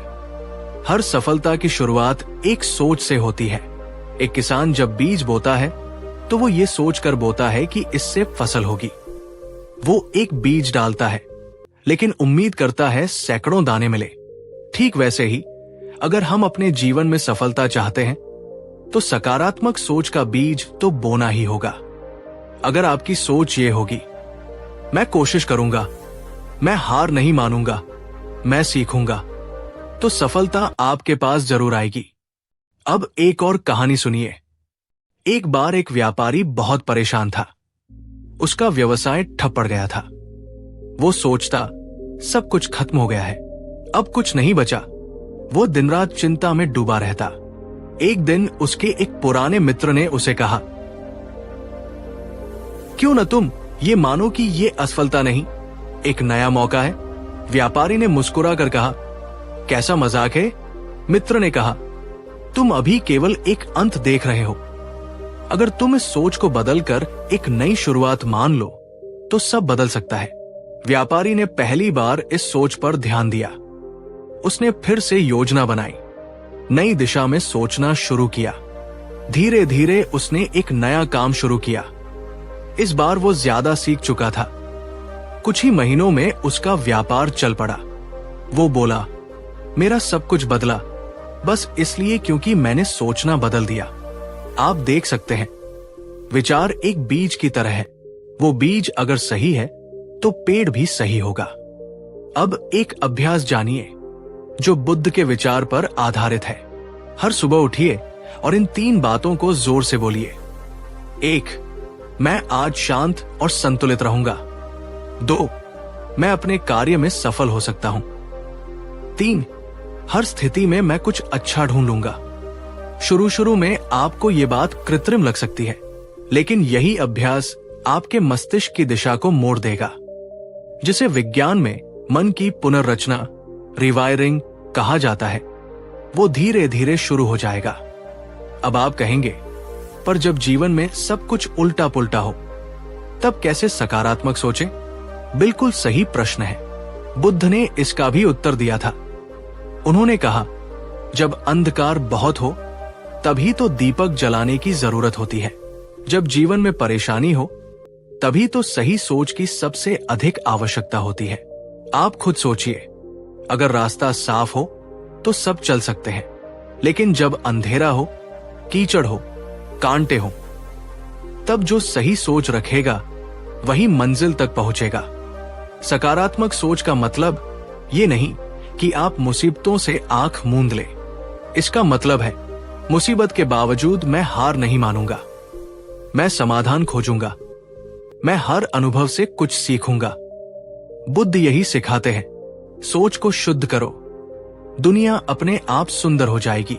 हर सफलता की शुरुआत एक सोच से होती है। एक किसान जब बीज बोता है, तो वो ये सोचकर बोता है कि इससे फसल होगी। वो एक बीज डालता है, लेकिन उम्मीद करता है सैकड़ों दाने मिले। ठीक वैसे ही अगर हम अपने जीवन में सफलता चाहते हैं, तो सकारात्मक सोच का बीज तो बोना ही होगा। अगर आपकी सोच ये होगी, मैं कोशिश करूंगा, मैं हार नहीं मानूंगा, मैं सीखूंगा, तो सफलता आपके पास जरूर आएगी। अब एक और कहानी सुनिए। एक बार एक व्यापारी बहुत परेशान था। उसका व्यवसाय ठप पड़ गया था। वो सोचता, सब कुछ खत्म हो गया है, अब कुछ नहीं बचा। वो दिन रात चिंता में डूबा रहता। एक दिन उसके एक पुराने मित्र ने उसे कहा, क्यों न तुम ये मानो कि ये असफलता नहीं, एक नया मौका है। व्यापारी ने मुस्कुराकर कहा, कैसा मजाक है? मित्र ने कहा, तुम अभी केवल एक अंत देख रहे हो। अगर तुम इस सोच को बदलकर एक नई शुरुआत मान लो, तो सब बदल सकता है। व्यापारी ने पहली बार इस सोच पर ध्यान दिया। उसने फिर से योजना बनाई, नई दिशा में सोचना शुरू किया। धीरे धीरे उसने एक नया काम शुरू किया। इस बार वो ज्यादा सीख चुका था। कुछ ही महीनों में उसका व्यापार चल पड़ा। वो बोला, मेरा सब कुछ बदला बस इसलिए क्योंकि मैंने सोचना बदल दिया। आप देख सकते हैं, विचार एक बीज की तरह है। वो बीज अगर सही है, तो पेड़ भी सही होगा। अब एक अभ्यास जानिए जो बुद्ध के विचार पर आधारित है। हर सुबह उठिए और इन 3 बातों को जोर से बोलिए। 1, मैं आज शांत और संतुलित रहूंगा। 2, मैं अपने कार्य में सफल हो सकता हूं। 3, हर स्थिति में मैं कुछ अच्छा ढूंढूंगा। शुरू शुरू में आपको ये बात कृत्रिम लग सकती है, लेकिन यही अभ्यास आपके मस्तिष्क की दिशा को मोड़ देगा, जिसे विज्ञान में मन की पुनर्रचना, रिवायरिंग कहा जाता है। वो धीरे धीरे शुरू हो जाएगा। अब आप कहेंगे, पर जब जीवन में सब कुछ उल्टा पुल्टा हो, तब कैसे सकारात्मक सोचें? बिल्कुल सही प्रश्न है। बुद्ध ने इसका भी उत्तर दिया था। उन्होंने कहा, जब अंधकार बहुत हो तभी तो दीपक जलाने की जरूरत होती है। जब जीवन में परेशानी हो तभी तो सही सोच की सबसे अधिक आवश्यकता होती है। आप खुद सोचिए, अगर रास्ता साफ हो तो सब चल सकते हैं, लेकिन जब अंधेरा हो, कीचड़ हो, कांटे हो, तब जो सही सोच रखेगा वही मंजिल तक पहुंचेगा। सकारात्मक सोच का मतलब ये नहीं कि आप मुसीबतों से आंख मूंद ले। इसका मतलब है, मुसीबत के बावजूद मैं हार नहीं मानूंगा, मैं समाधान खोजूंगा, मैं हर अनुभव से कुछ सीखूंगा। बुद्ध यही सिखाते हैं, सोच को शुद्ध करो, दुनिया अपने आप सुंदर हो जाएगी।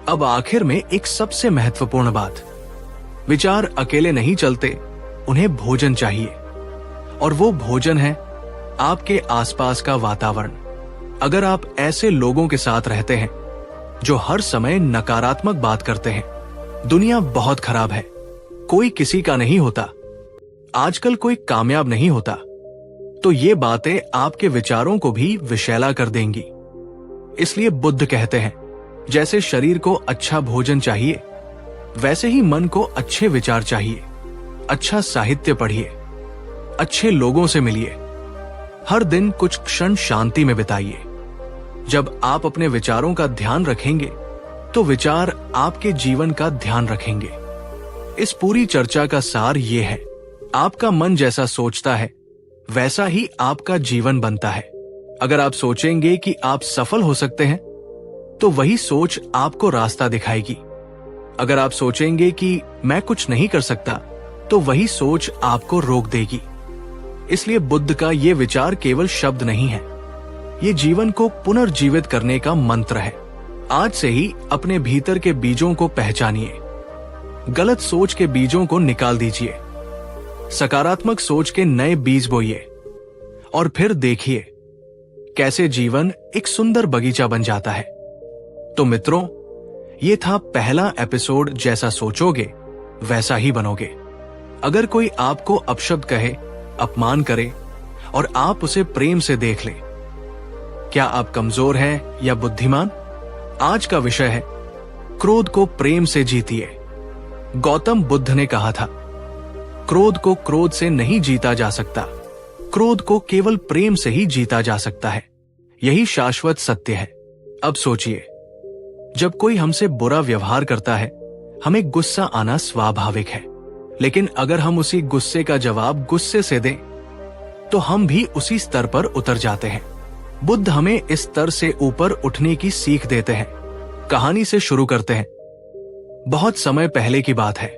अब आखिर में एक सबसे महत्वपूर्ण बात, विचार अकेले नहीं चलते, उन्हें भोजन चाहिए, और वो भोजन है आपके आसपास का वातावरण। अगर आप ऐसे लोगों के साथ रहते हैं जो हर समय नकारात्मक बात करते हैं, दुनिया बहुत खराब है, कोई किसी का नहीं होता, आजकल कोई कामयाब नहीं होता, तो ये बातें आपके विचारों को भी विषैला कर देंगी। इसलिए बुद्ध कहते हैं, जैसे शरीर को अच्छा भोजन चाहिए, वैसे ही मन को अच्छे विचार चाहिए। अच्छा साहित्य पढ़िए, अच्छे लोगों से मिलिए, हर दिन कुछ क्षण शांति में बिताइए। जब आप अपने विचारों का ध्यान रखेंगे तो विचार आपके जीवन का ध्यान रखेंगे। इस पूरी चर्चा का सार ये है, आपका मन जैसा सोचता है वैसा ही आपका जीवन बनता है। अगर आप सोचेंगे कि आप सफल हो सकते हैं तो वही सोच आपको रास्ता दिखाएगी। अगर आप सोचेंगे कि मैं कुछ नहीं कर सकता तो वही सोच आपको रोक देगी। इसलिए बुद्ध का ये विचार केवल शब्द नहीं है, ये जीवन को पुनर्जीवित करने का मंत्र है। आज से ही अपने भीतर के बीजों को पहचानिए, गलत सोच के बीजों को निकाल दीजिए, सकारात्मक सोच के नए बीज बोइए, और फिर देखिए कैसे जीवन एक सुंदर बगीचा बन जाता है। तो मित्रों, ये था पहला एपिसोड, जैसा सोचोगे वैसा ही बनोगे। अगर कोई आपको अपशब्द कहे, अपमान करे और आप उसे प्रेम से देख ले, क्या आप कमजोर हैं या बुद्धिमान? आज का विषय है, क्रोध को प्रेम से जीतिए। गौतम बुद्ध ने कहा था, क्रोध को क्रोध से नहीं जीता जा सकता, क्रोध को केवल प्रेम से ही जीता जा सकता है। यही शाश्वत सत्य है। अब सोचिए, जब कोई हमसे बुरा व्यवहार करता है, हमें गुस्सा आना स्वाभाविक है, लेकिन अगर हम उसी गुस्से का जवाब गुस्से से दें तो हम भी उसी स्तर पर उतर जाते हैं। बुद्ध हमें इस स्तर से ऊपर उठने की सीख देते हैं। कहानी से शुरू करते हैं। बहुत समय पहले की बात है।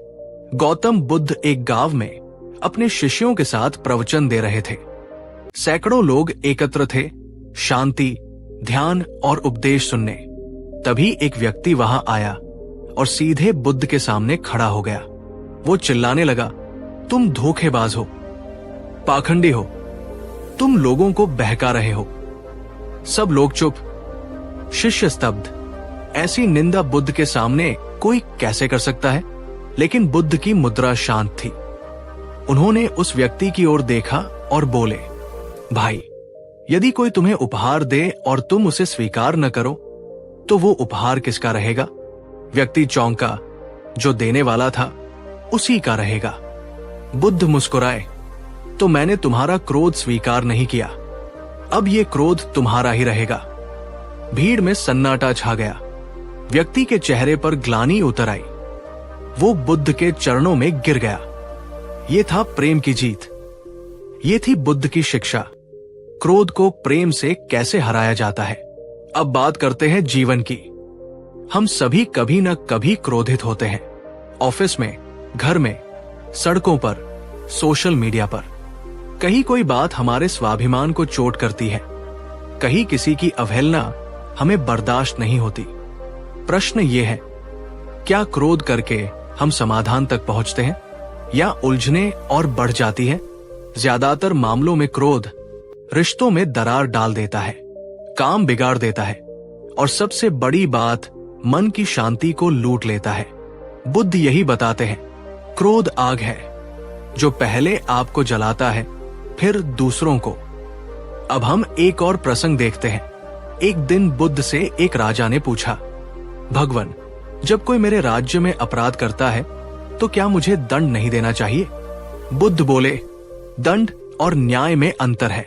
गौतम बुद्ध एक गांव में अपने शिष्यों के साथ प्रवचन दे रहे थे। सैकड़ों लोग एकत्र थे, शांति, ध्यान और उपदेश सुनने। तभी एक व्यक्ति वहां आया और सीधे बुद्ध के सामने खड़ा हो गया। वो चिल्लाने लगा, तुम धोखेबाज हो, पाखंडी हो, तुम लोगों को बहका रहे हो। सब लोग चुप, शिष्य स्तब्ध। ऐसी निंदा बुद्ध के सामने कोई कैसे कर सकता है? लेकिन बुद्ध की मुद्रा शांत थी। उन्होंने उस व्यक्ति की ओर देखा और बोले, भाई, यदि कोई तुम्हें उपहार दे और तुम उसे स्वीकार न करो तो वो उपहार किसका रहेगा? व्यक्ति चौंका, जो देने वाला था उसी का रहेगा। बुद्ध मुस्कुराए, तो मैंने तुम्हारा क्रोध स्वीकार नहीं किया, अब ये क्रोध तुम्हारा ही रहेगा। भीड़ में सन्नाटा छा गया। व्यक्ति के चेहरे पर ग्लानि उतर आई। वो बुद्ध के चरणों में गिर गया। ये था प्रेम की जीत। ये थी बुद्ध की शिक्षा, क्रोध को प्रेम से कैसे हराया जाता है। अब बात करते हैं जीवन की। हम सभी कभी न कभी क्रोधित होते हैं। ऑफिस में, घर में, सड़कों पर, सोशल मीडिया पर। कहीं कोई बात हमारे स्वाभिमान को चोट करती है, कहीं किसी की अवहेलना हमें बर्दाश्त नहीं होती। प्रश्न ये है, क्या क्रोध करके हम समाधान तक पहुंचते हैं या उलझने और बढ़ जाती है? ज्यादातर मामलों में क्रोध रिश्तों में दरार डाल देता है, काम बिगाड़ देता है और सबसे बड़ी बात, मन की शांति को लूट लेता है। बुद्ध यही बताते हैं, क्रोध आग है जो पहले आपको जलाता है, फिर दूसरों को। अब हम एक और प्रसंग देखते हैं। एक दिन बुद्ध से एक राजा ने पूछा, भगवान, जब कोई मेरे राज्य में अपराध करता है तो क्या मुझे दंड नहीं देना चाहिए? बुद्ध बोले, दंड और न्याय में अंतर है।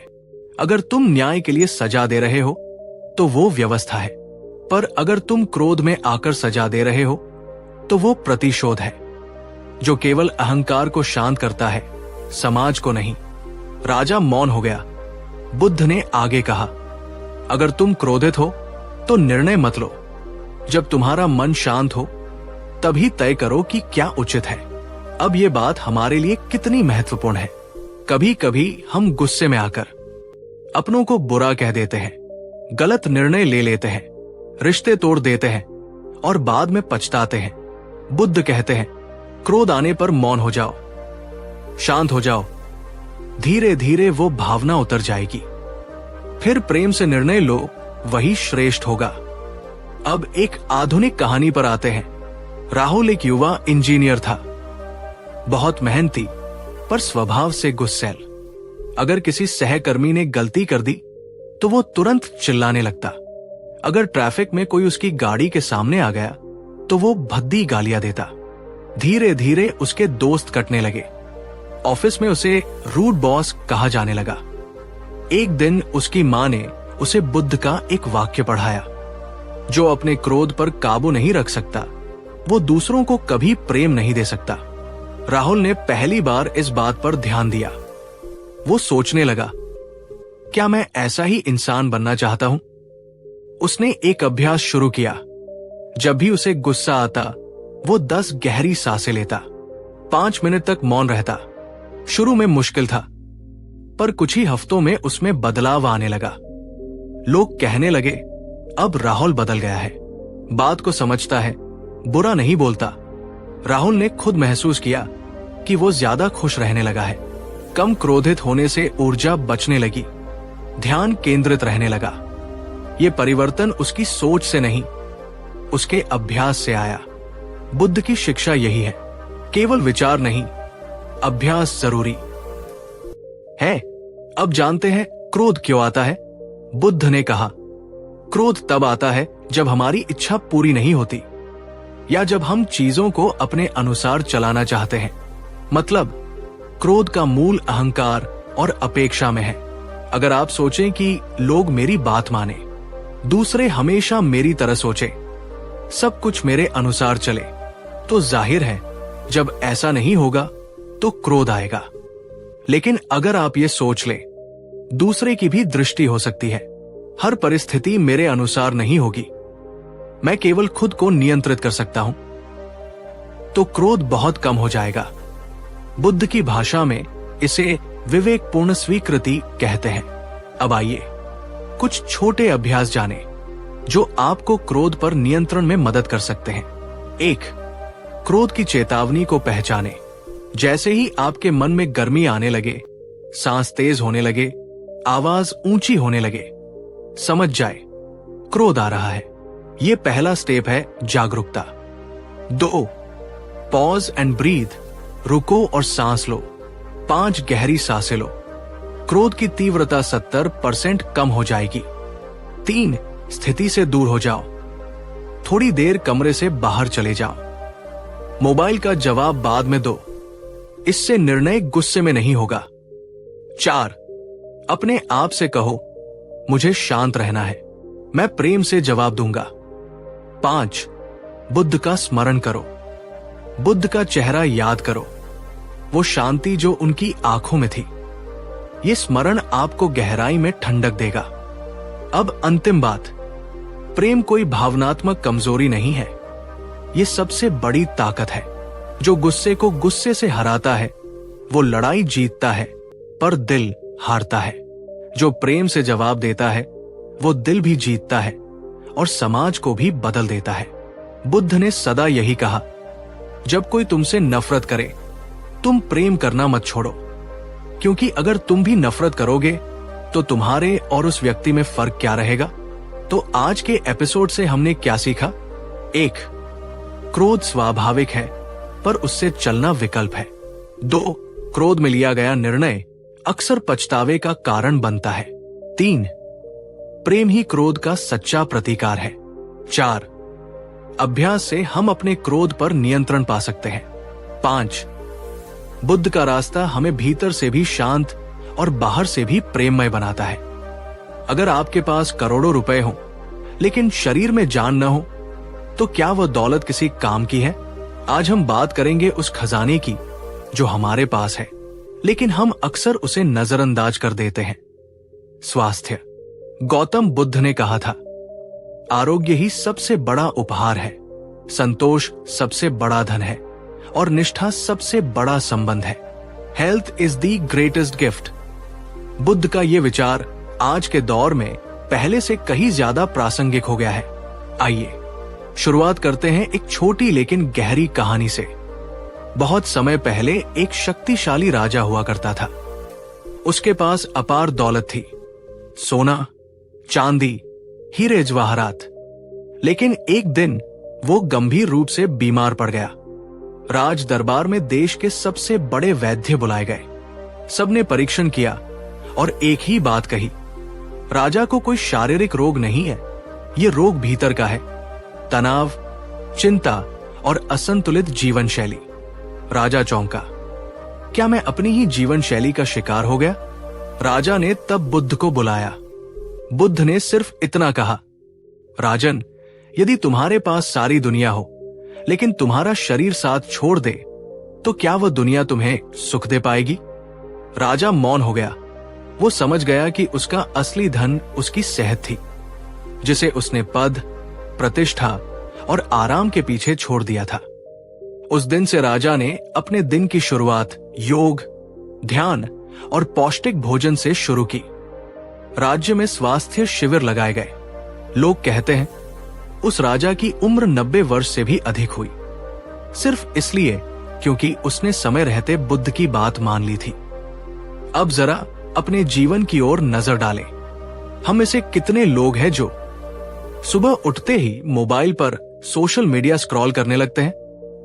अगर तुम न्याय के लिए सजा दे रहे हो तो वो व्यवस्था है, पर अगर तुम क्रोध में आकर सजा दे रहे हो तो वो प्रतिशोध है, जो केवल अहंकार को शांत करता है, समाज को नहीं। राजा मौन हो गया। बुद्ध ने आगे कहा, अगर तुम क्रोधित हो तो निर्णय मत लो। जब तुम्हारा मन शांत हो तभी तय करो कि क्या उचित है। अब ये बात हमारे लिए कितनी महत्वपूर्ण है। कभी कभी हम गुस्से में आकर अपनों को बुरा कह देते हैं, गलत निर्णय ले लेते हैं, रिश्ते तोड़ देते हैं और बाद में पछताते हैं। बुद्ध कहते हैं, क्रोध आने पर मौन हो जाओ, शांत हो जाओ, धीरे धीरे वो भावना उतर जाएगी, फिर प्रेम से निर्णय लो, वही श्रेष्ठ होगा। अब एक आधुनिक कहानी पर आते हैं। राहुल एक युवा इंजीनियर था, बहुत मेहनती पर स्वभाव से गुस्सैल। अगर किसी सहकर्मी ने गलती कर दी तो वो तुरंत चिल्लाने लगता। अगर ट्रैफिक में कोई उसकी गाड़ी के सामने आ गया तो वो भद्दी गालियां देता। धीरे धीरे उसके दोस्त कटने लगे। ऑफिस में उसे रूड बॉस कहा जाने लगा। एक दिन उसकी मां ने उसे बुद्ध का एक वाक्य पढ़ाया, जो अपने क्रोध पर काबू नहीं रख सकता वो दूसरों को कभी प्रेम नहीं दे सकता। राहुल ने पहली बार इस बात पर ध्यान दिया। वो सोचने लगा, क्या मैं ऐसा ही इंसान बनना चाहता हूं? उसने एक अभ्यास शुरू किया। जब भी उसे गुस्सा आता वो 10 गहरी सांसें लेता, 5 मिनट तक मौन रहता। शुरू में मुश्किल था, पर कुछ ही हफ्तों में उसमें बदलाव आने लगा। लोग कहने लगे, अब राहुल बदल गया है, बात को समझता है, बुरा नहीं बोलता। राहुल ने खुद महसूस किया कि वो ज्यादा खुश रहने लगा है। कम क्रोधित होने से ऊर्जा बचने लगी, ध्यान केंद्रित रहने लगा। ये परिवर्तन उसकी सोच से नहीं, उसके अभ्यास से आया। बुद्ध की शिक्षा यही है, केवल विचार नहीं, अभ्यास जरूरी है। अब जानते हैं क्रोध क्यों आता है। बुद्ध ने कहा, क्रोध तब आता है जब हमारी इच्छा पूरी नहीं होती या जब हम चीजों को अपने अनुसार चलाना चाहते हैं। मतलब, क्रोध का मूल अहंकार और अपेक्षा में है। अगर आप सोचें कि लोग मेरी बात माने, दूसरे हमेशा मेरी तरह सोचे, सब कुछ मेरे अनुसार चले, तो जाहिर है जब ऐसा नहीं होगा तो क्रोध आएगा। लेकिन अगर आप ये सोच लें, दूसरे की भी दृष्टि हो सकती है, हर परिस्थिति मेरे अनुसार नहीं होगी, मैं केवल खुद को नियंत्रित कर सकता हूं, तो क्रोध बहुत कम हो जाएगा। बुद्ध की भाषा में इसे विवेकपूर्ण स्वीकृति कहते हैं। अब आइए कुछ छोटे अभ्यास जाने जो आपको क्रोध पर नियंत्रण में मदद कर सकते हैं। 1. क्रोध की चेतावनी को पहचाने। जैसे ही आपके मन में गर्मी आने लगे, सांस तेज होने लगे, आवाज ऊंची होने लगे, समझ जाए क्रोध आ रहा है। यह पहला स्टेप है जागरूकता। 2. Pause and breathe. रुको और सांस लो। 5 गहरी सांसें लो। क्रोध की तीव्रता 70% कम हो जाएगी। 3. स्थिति से दूर हो जाओ। थोड़ी देर कमरे से बाहर चले जाओ। मोबाइल का जवाब बाद में दो, इससे निर्णय गुस्से में नहीं होगा। 4. अपने आप से कहो, मुझे शांत रहना है, मैं प्रेम से जवाब दूंगा। 5. बुद्ध का स्मरण करो। बुद्ध का चेहरा याद करो, वो शांति जो उनकी आंखों में थी। ये स्मरण आपको गहराई में ठंडक देगा। अब अंतिम बात, प्रेम कोई भावनात्मक कमजोरी नहीं है, ये सबसे बड़ी ताकत है। जो गुस्से को गुस्से से हराता है वो लड़ाई जीतता है पर दिल हारता है। जो प्रेम से जवाब देता है वो दिल भी जीतता है और समाज को भी बदल देता है। बुद्ध ने सदा यही कहा, जब कोई तुमसे नफरत करे तुम प्रेम करना मत छोड़ो, क्योंकि अगर तुम भी नफरत करोगे तो तुम्हारे और उस व्यक्ति में फर्क क्या रहेगा। तो आज के एपिसोड से हमने क्या सीखा? 1. क्रोध स्वाभाविक है पर उससे चलना विकल्प है। 2. क्रोध में लिया गया निर्णय अक्सर पछतावे का कारण बनता है। 3. प्रेम ही क्रोध का सच्चा प्रतिकार है। 4. अभ्यास से हम अपने क्रोध पर नियंत्रण पा सकते हैं। 5. बुद्ध का रास्ता हमें भीतर से भी शांत और बाहर से भी प्रेममय बनाता है। अगर आपके पास करोड़ों रुपए हो लेकिन शरीर में जान न हो तो क्या वह दौलत किसी काम की है? आज हम बात करेंगे उस खजाने की जो हमारे पास है लेकिन हम अक्सर उसे नजरअंदाज कर देते हैं। स्वास्थ्य। गौतम बुद्ध ने कहा था, आरोग्य ही सबसे बड़ा उपहार है, संतोष सबसे बड़ा धन है और निष्ठा सबसे बड़ा संबंध है। Health is the greatest gift. Buddha का यह विचार आज के दौर में पहले से कहीं ज्यादा प्रासंगिक हो गया है। आइए शुरुआत करते हैं एक छोटी लेकिन गहरी कहानी से। बहुत समय पहले एक शक्तिशाली राजा हुआ करता था। उसके पास अपार दौलत थी, सोना, चांदी, हीरे जवाहरात। लेकिन एक दिन वो गंभीर रूप से बीमार पड़ गया। राज दरबार में देश के सबसे बड़े वैद्य बुलाए गए। सबने परीक्षण किया और एक ही बात कही, राजा को कोई शारीरिक रोग नहीं है, ये रोग भीतर का है, तनाव, चिंता और असंतुलित जीवन शैली। राजा चौंका, क्या मैं अपनी ही जीवन शैली का शिकार हो गया? राजा ने तब बुद्ध को बुलाया। बुद्ध ने सिर्फ इतना कहा, राजन, यदि तुम्हारे पास सारी दुनिया हो लेकिन तुम्हारा शरीर साथ छोड़ दे तो क्या वह दुनिया तुम्हें सुख दे पाएगी? राजा मौन हो गया। वो समझ गया कि उसका असली धन उसकी सेहत थी, जिसे उसने पद, प्रतिष्ठा और आराम के पीछे छोड़ दिया था। उस दिन से राजा ने अपने दिन की शुरुआत योग, ध्यान और पौष्टिक भोजन से शुरू की। राज्य में स्वास्थ्य शिविर लगाए गए। लोग कहते हैं उस राजा की उम्र 90 वर्ष से भी अधिक हुई, सिर्फ इसलिए क्योंकि उसने समय रहते बुद्ध की बात मान ली थी। अब जरा अपने जीवन की ओर नजर डालें। हम में से कितने लोग हैं जो सुबह उठते ही मोबाइल पर सोशल मीडिया स्क्रॉल करने लगते हैं,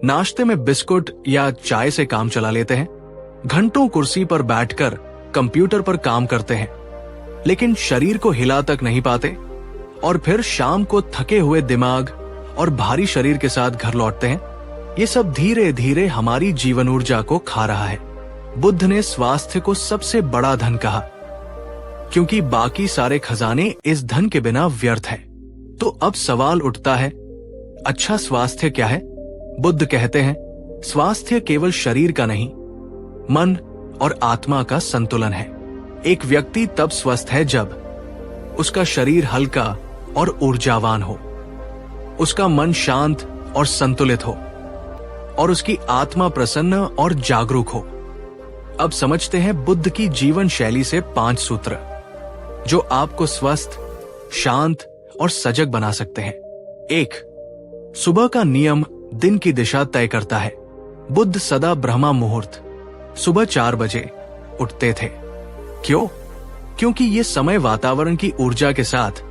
नाश्ते में बिस्कुट या चाय से काम चला लेते हैं, घंटों कुर्सी पर बैठकर कंप्यूटर पर काम करते हैं लेकिन शरीर को हिला तक नहीं पाते और फिर शाम को थके हुए दिमाग और भारी शरीर के साथ घर लौटते हैं। ये सब धीरे धीरे हमारी जीवन ऊर्जा को खा रहा है। बुद्ध ने स्वास्थ्य को सबसे बड़ा धन कहा क्योंकि बाकी सारे खजाने इस धन के बिना व्यर्थ हैं। तो अब सवाल उठता है, अच्छा स्वास्थ्य क्या है? बुद्ध कहते हैं, स्वास्थ्य केवल शरीर का नहीं, मन और आत्मा का संतुलन है। एक व्यक्ति तब स्वस्थ है जब उसका शरीर हल्का और ऊर्जावान हो, उसका मन शांत और संतुलित हो और उसकी आत्मा प्रसन्न और जागरूक हो। अब समझते हैं बुद्ध की जीवन शैली से 5 सूत्र जो आपको स्वस्थ, शांत और सजग बना सकते हैं। 1. सुबह का नियम दिन की दिशा तय करता है। बुद्ध सदा ब्रह्मा मुहूर्त सुबह 4 बजे उठते थे। क्यों? क्योंकि ये समय वातावरण की ऊर्जा के साथ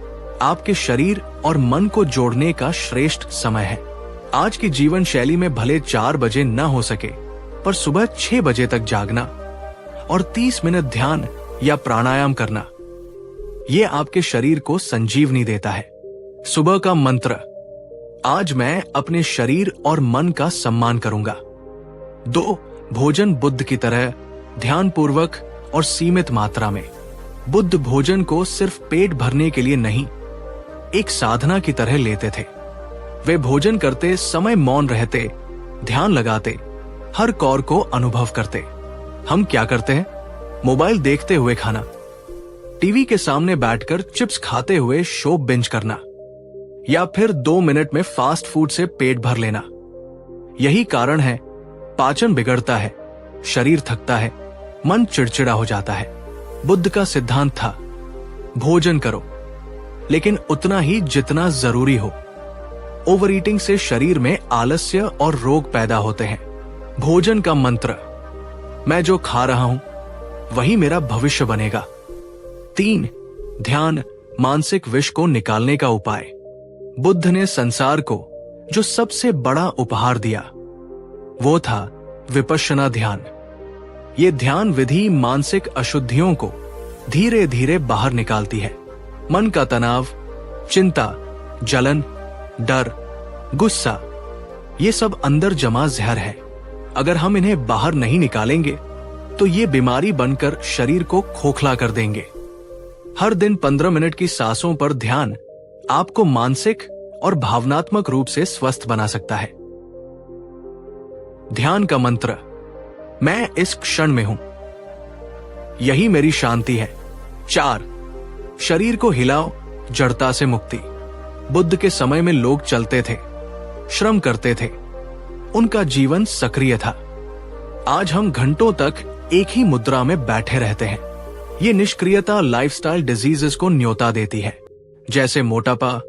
आपके शरीर और मन को जोड़ने का श्रेष्ठ समय है। आज की जीवन शैली में भले 4 बजे न हो सके, पर सुबह 6 बजे तक जागना और 30 मिनट ध्यान या प्राणायाम करना, यह आपके शरीर को संजीवनी देता है। सुबह का मंत्र, आज मैं अपने शरीर और मन का सम्मान करूंगा। 2. भोजन बुद्ध की तरह ध्यानपूर्वक और सीमित मात्रा में। बुद्ध भोजन को सिर्फ पेट भरने के लिए नहीं, एक साधना की तरह लेते थे। वे भोजन करते समय मौन रहते, ध्यान लगाते, हर कौर को अनुभव करते। हम क्या करते हैं? मोबाइल देखते हुए खाना, टीवी के सामने बैठकर चिप्स खाते हुए शो बिंज करना, या फिर 2 मिनट में फास्ट फूड से पेट भर लेना। यही कारण है पाचन बिगड़ता है, शरीर थकता है, मन चिड़चिड़ा हो जाता है। बुद्ध का सिद्धांत था, भोजन करो लेकिन उतना ही जितना जरूरी हो। ओवर ईटिंग से शरीर में आलस्य और रोग पैदा होते हैं। भोजन का मंत्र, मैं जो खा रहा हूं वही मेरा भविष्य बनेगा। 3. ध्यान, मानसिक विष को निकालने का उपाय। बुद्ध ने संसार को जो सबसे बड़ा उपहार दिया वो था विपश्यना ध्यान। ये ध्यान विधि मानसिक अशुद्धियों को धीरे धीरे बाहर निकालती है। मन का तनाव, चिंता, जलन, डर, गुस्सा, ये सब अंदर जमा जहर है। अगर हम इन्हें बाहर नहीं निकालेंगे तो ये बीमारी बनकर शरीर को खोखला कर देंगे। हर दिन 15 मिनट की सांसों पर ध्यान आपको मानसिक और भावनात्मक रूप से स्वस्थ बना सकता है। ध्यान का मंत्र, मैं इस क्षण में हूं, यही मेरी शांति है। 4. शरीर को हिलाओ, जड़ता से मुक्ति। बुद्ध के समय में लोग चलते थे, श्रम करते थे, उनका जीवन सक्रिय था। आज हम घंटों तक एक ही मुद्रा में बैठे रहते हैं। ये निष्क्रियता लाइफस्टाइल डिजीजेस को न्योता देती है, जैसे मोटापा,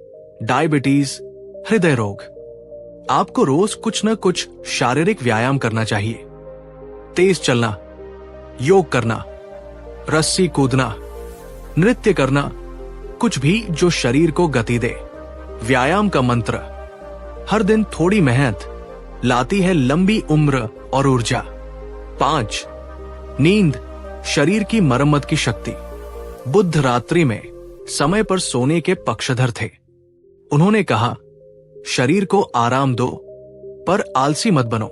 डायबिटीज, हृदय रोग। आपको रोज कुछ न कुछ शारीरिक व्यायाम करना चाहिए। तेज चलना, योग करना, रस्सी कूदना, नृत्य करना, कुछ भी जो शरीर को गति दे। व्यायाम का मंत्र, हर दिन थोड़ी मेहनत लाती है लंबी उम्र और ऊर्जा। 5. नींद, शरीर की मरम्मत की शक्ति। बुद्ध रात्रि में समय पर सोने के पक्षधर थे। उन्होंने कहा, शरीर को आराम दो पर आलसी मत बनो।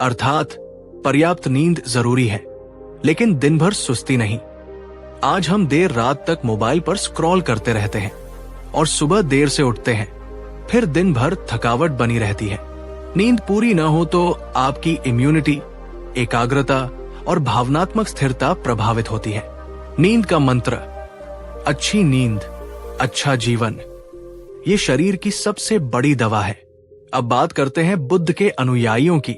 अर्थात पर्याप्त नींद जरूरी है, लेकिन दिन भर सुस्ती नहीं। आज हम देर रात तक मोबाइल पर स्क्रॉल करते रहते हैं और सुबह देर से उठते हैं, फिर दिन भर थकावट बनी रहती है। नींद पूरी न हो तो आपकी इम्यूनिटी, एकाग्रता और भावनात्मक स्थिरता प्रभावित होती है। नींद का मंत्र, अच्छी नींद, अच्छा जीवन, ये शरीर की सबसे बड़ी दवा है। अब बात करते हैं बुद्ध के अनुयायियों की,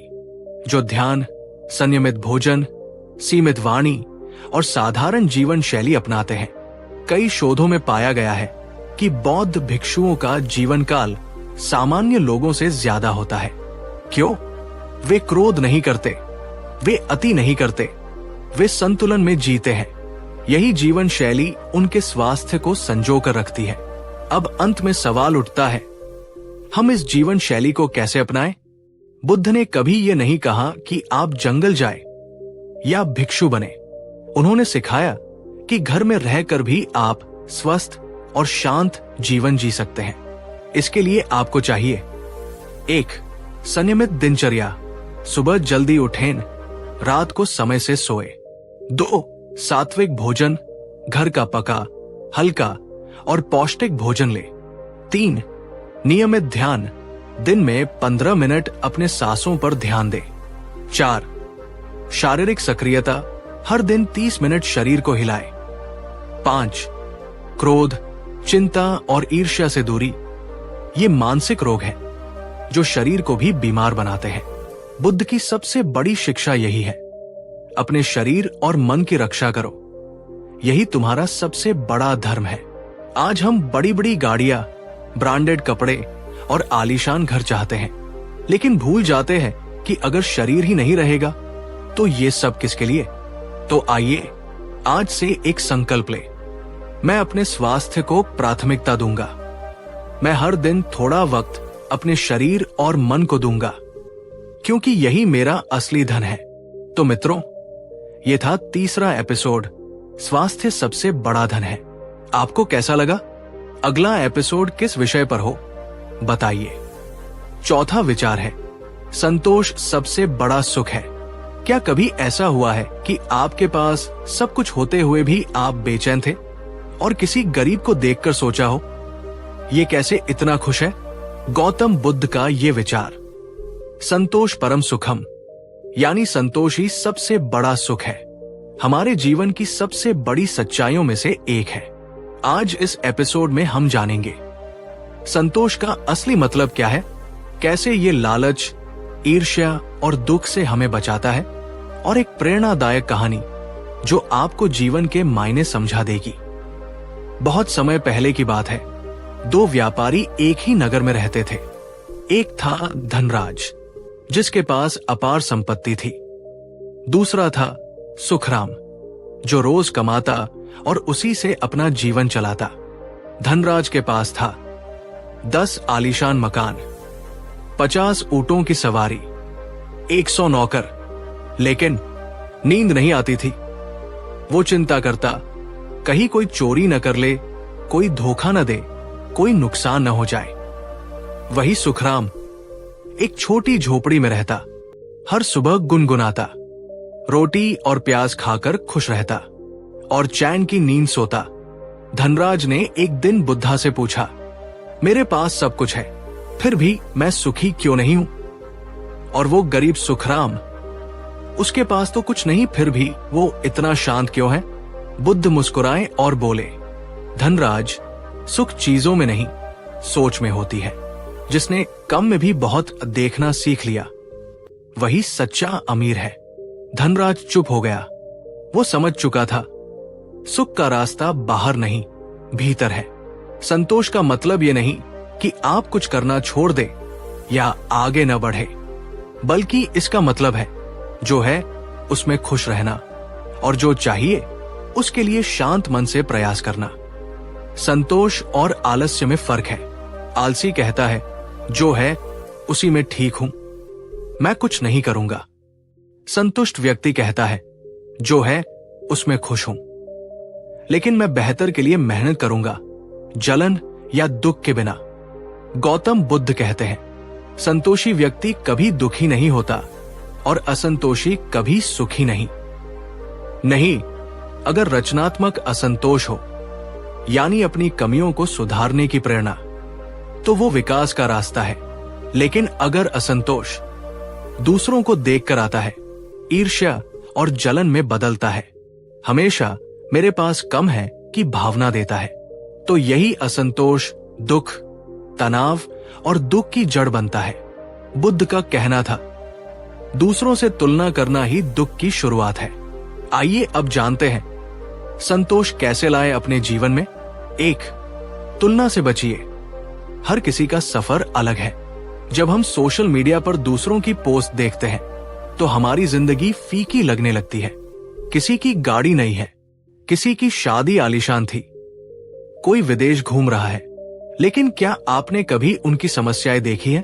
जो ध्यान, संयमित भोजन, सीमित वाणी और साधारण जीवन शैली अपनाते हैं। कई शोधों में पाया गया है कि बौद्ध भिक्षुओं का जीवन काल सामान्य लोगों से ज्यादा होता है। क्यों? वे क्रोध नहीं करते, वे अति नहीं करते, वे संतुलन में जीते हैं। यही जीवन शैली उनके स्वास्थ्य को संजो कर रखती है। अब अंत में सवाल उठता है, हम इस जीवन शैली को कैसे अपनाएं? बुद्ध ने कभी ये नहीं कहा कि आप जंगल जाए या भिक्षु बने। उन्होंने सिखाया कि घर में रहकर भी आप स्वस्थ और शांत जीवन जी सकते हैं। इसके लिए आपको चाहिए 1. संयमित दिनचर्या, सुबह जल्दी उठें, रात को समय से सोए। 2. सात्विक भोजन, घर का पका, हल्का और पौष्टिक भोजन ले। 3. नियमित ध्यान, दिन में 15 मिनट अपने सांसों पर ध्यान दे। 4. शारीरिक सक्रियता, हर दिन 30 मिनट शरीर को हिलाए। 5. क्रोध, चिंता और ईर्ष्या से दूरी, ये मानसिक रोग है जो शरीर को भी बीमार बनाते हैं। बुद्ध की सबसे बड़ी शिक्षा यही है, अपने शरीर और मन की रक्षा करो, यही तुम्हारा सबसे बड़ा धर्म है। आज हम बड़ी बड़ी गाड़ियां, ब्रांडेड कपड़े और आलीशान घर चाहते हैं, लेकिन भूल जाते हैं कि अगर शरीर ही नहीं रहेगा तो ये सब किसके लिए? तो आइए आज से एक संकल्प ले, मैं अपने स्वास्थ्य को प्राथमिकता दूंगा। मैं हर दिन थोड़ा वक्त अपने शरीर और मन को दूंगा, क्योंकि यही मेरा असली धन है। तो मित्रों, ये था तीसरा एपिसोड, स्वास्थ्य सबसे बड़ा धन है। आपको कैसा लगा? अगला एपिसोड किस विषय पर हो बताइए। चौथा विचार है, संतोष सबसे बड़ा सुख है। क्या कभी ऐसा हुआ है कि आपके पास सब कुछ होते हुए भी आप बेचैन थे और किसी गरीब को देखकर सोचा हो, ये कैसे इतना खुश है? गौतम बुद्ध का ये विचार, संतोष परम सुखम, यानी संतोष ही सबसे बड़ा सुख है, हमारे जीवन की सबसे बड़ी सच्चाइयों में से एक है। आज इस एपिसोड में हम जानेंगे संतोष का असली मतलब क्या है, कैसे ये लालच, ईर्ष्या और दुख से हमें बचाता है, और एक प्रेरणादायक कहानी जो आपको जीवन के मायने समझा देगी। बहुत समय पहले की बात है, दो व्यापारी एक ही नगर में रहते थे। एक था धनराज, जिसके पास अपार संपत्ति थी। दूसरा था सुखराम, जो रोज कमाता और उसी से अपना जीवन चलाता। धनराज के पास था 10 आलीशान मकान, 50 ऊंटों की सवारी, 100 नौकर, लेकिन नींद नहीं आती थी। वो चिंता करता, कहीं कोई चोरी न कर ले, कोई धोखा न दे, कोई नुकसान न हो जाए। वही सुखराम एक छोटी झोपड़ी में रहता, हर सुबह गुनगुनाता, रोटी और प्याज खाकर खुश रहता और चैन की नींद सोता। धनराज ने एक दिन बुद्धा से पूछा, मेरे पास सब कुछ है, फिर भी मैं सुखी क्यों नहीं हूं? और वो गरीब सुखराम, उसके पास तो कुछ नहीं, फिर भी वो इतना शांत क्यों है? बुद्ध मुस्कुराए और बोले, धनराज, सुख चीजों में नहीं, सोच में होती है। जिसने कम में भी बहुत देखना सीख लिया, वही सच्चा अमीर है। धनराज चुप हो गया। वो समझ चुका था, सुख का रास्ता बाहर नहीं, भीतर है। संतोष का मतलब ये नहीं कि आप कुछ करना छोड़ दे या आगे न बढ़े, बल्कि इसका मतलब है जो है उसमें खुश रहना, और जो चाहिए उसके लिए शांत मन से प्रयास करना। संतोष और आलस्य में फर्क है। आलसी कहता है, जो है उसी में ठीक हूं, मैं कुछ नहीं करूंगा। संतुष्ट व्यक्ति कहता है, जो है उसमें खुश हूं, लेकिन मैं बेहतर के लिए मेहनत करूंगा, जलन या दुख के बिना। गौतम बुद्ध कहते हैं, संतोषी व्यक्ति कभी दुखी नहीं होता और असंतोषी कभी सुखी नहीं। अगर रचनात्मक असंतोष हो, यानी अपनी कमियों को सुधारने की प्रेरणा, तो वो विकास का रास्ता है। लेकिन अगर असंतोष दूसरों को देखकर आता है, ईर्ष्या और जलन में बदलता है, हमेशा मेरे पास कम है की भावना देता है, तो यही असंतोष दुख, तनाव और दुख की जड़ बनता है। बुद्ध का कहना था, दूसरों से तुलना करना ही दुख की शुरुआत है। आइए अब जानते हैं संतोष कैसे लाए अपने जीवन में। 1. तुलना से बचिए। हर किसी का सफर अलग है। जब हम सोशल मीडिया पर दूसरों की पोस्ट देखते हैं तो हमारी जिंदगी फीकी लगने लगती है। किसी की गाड़ी नई है, किसी की शादी आलीशान थी, कोई विदेश घूम रहा है, लेकिन क्या आपने कभी उनकी समस्याएं देखी है?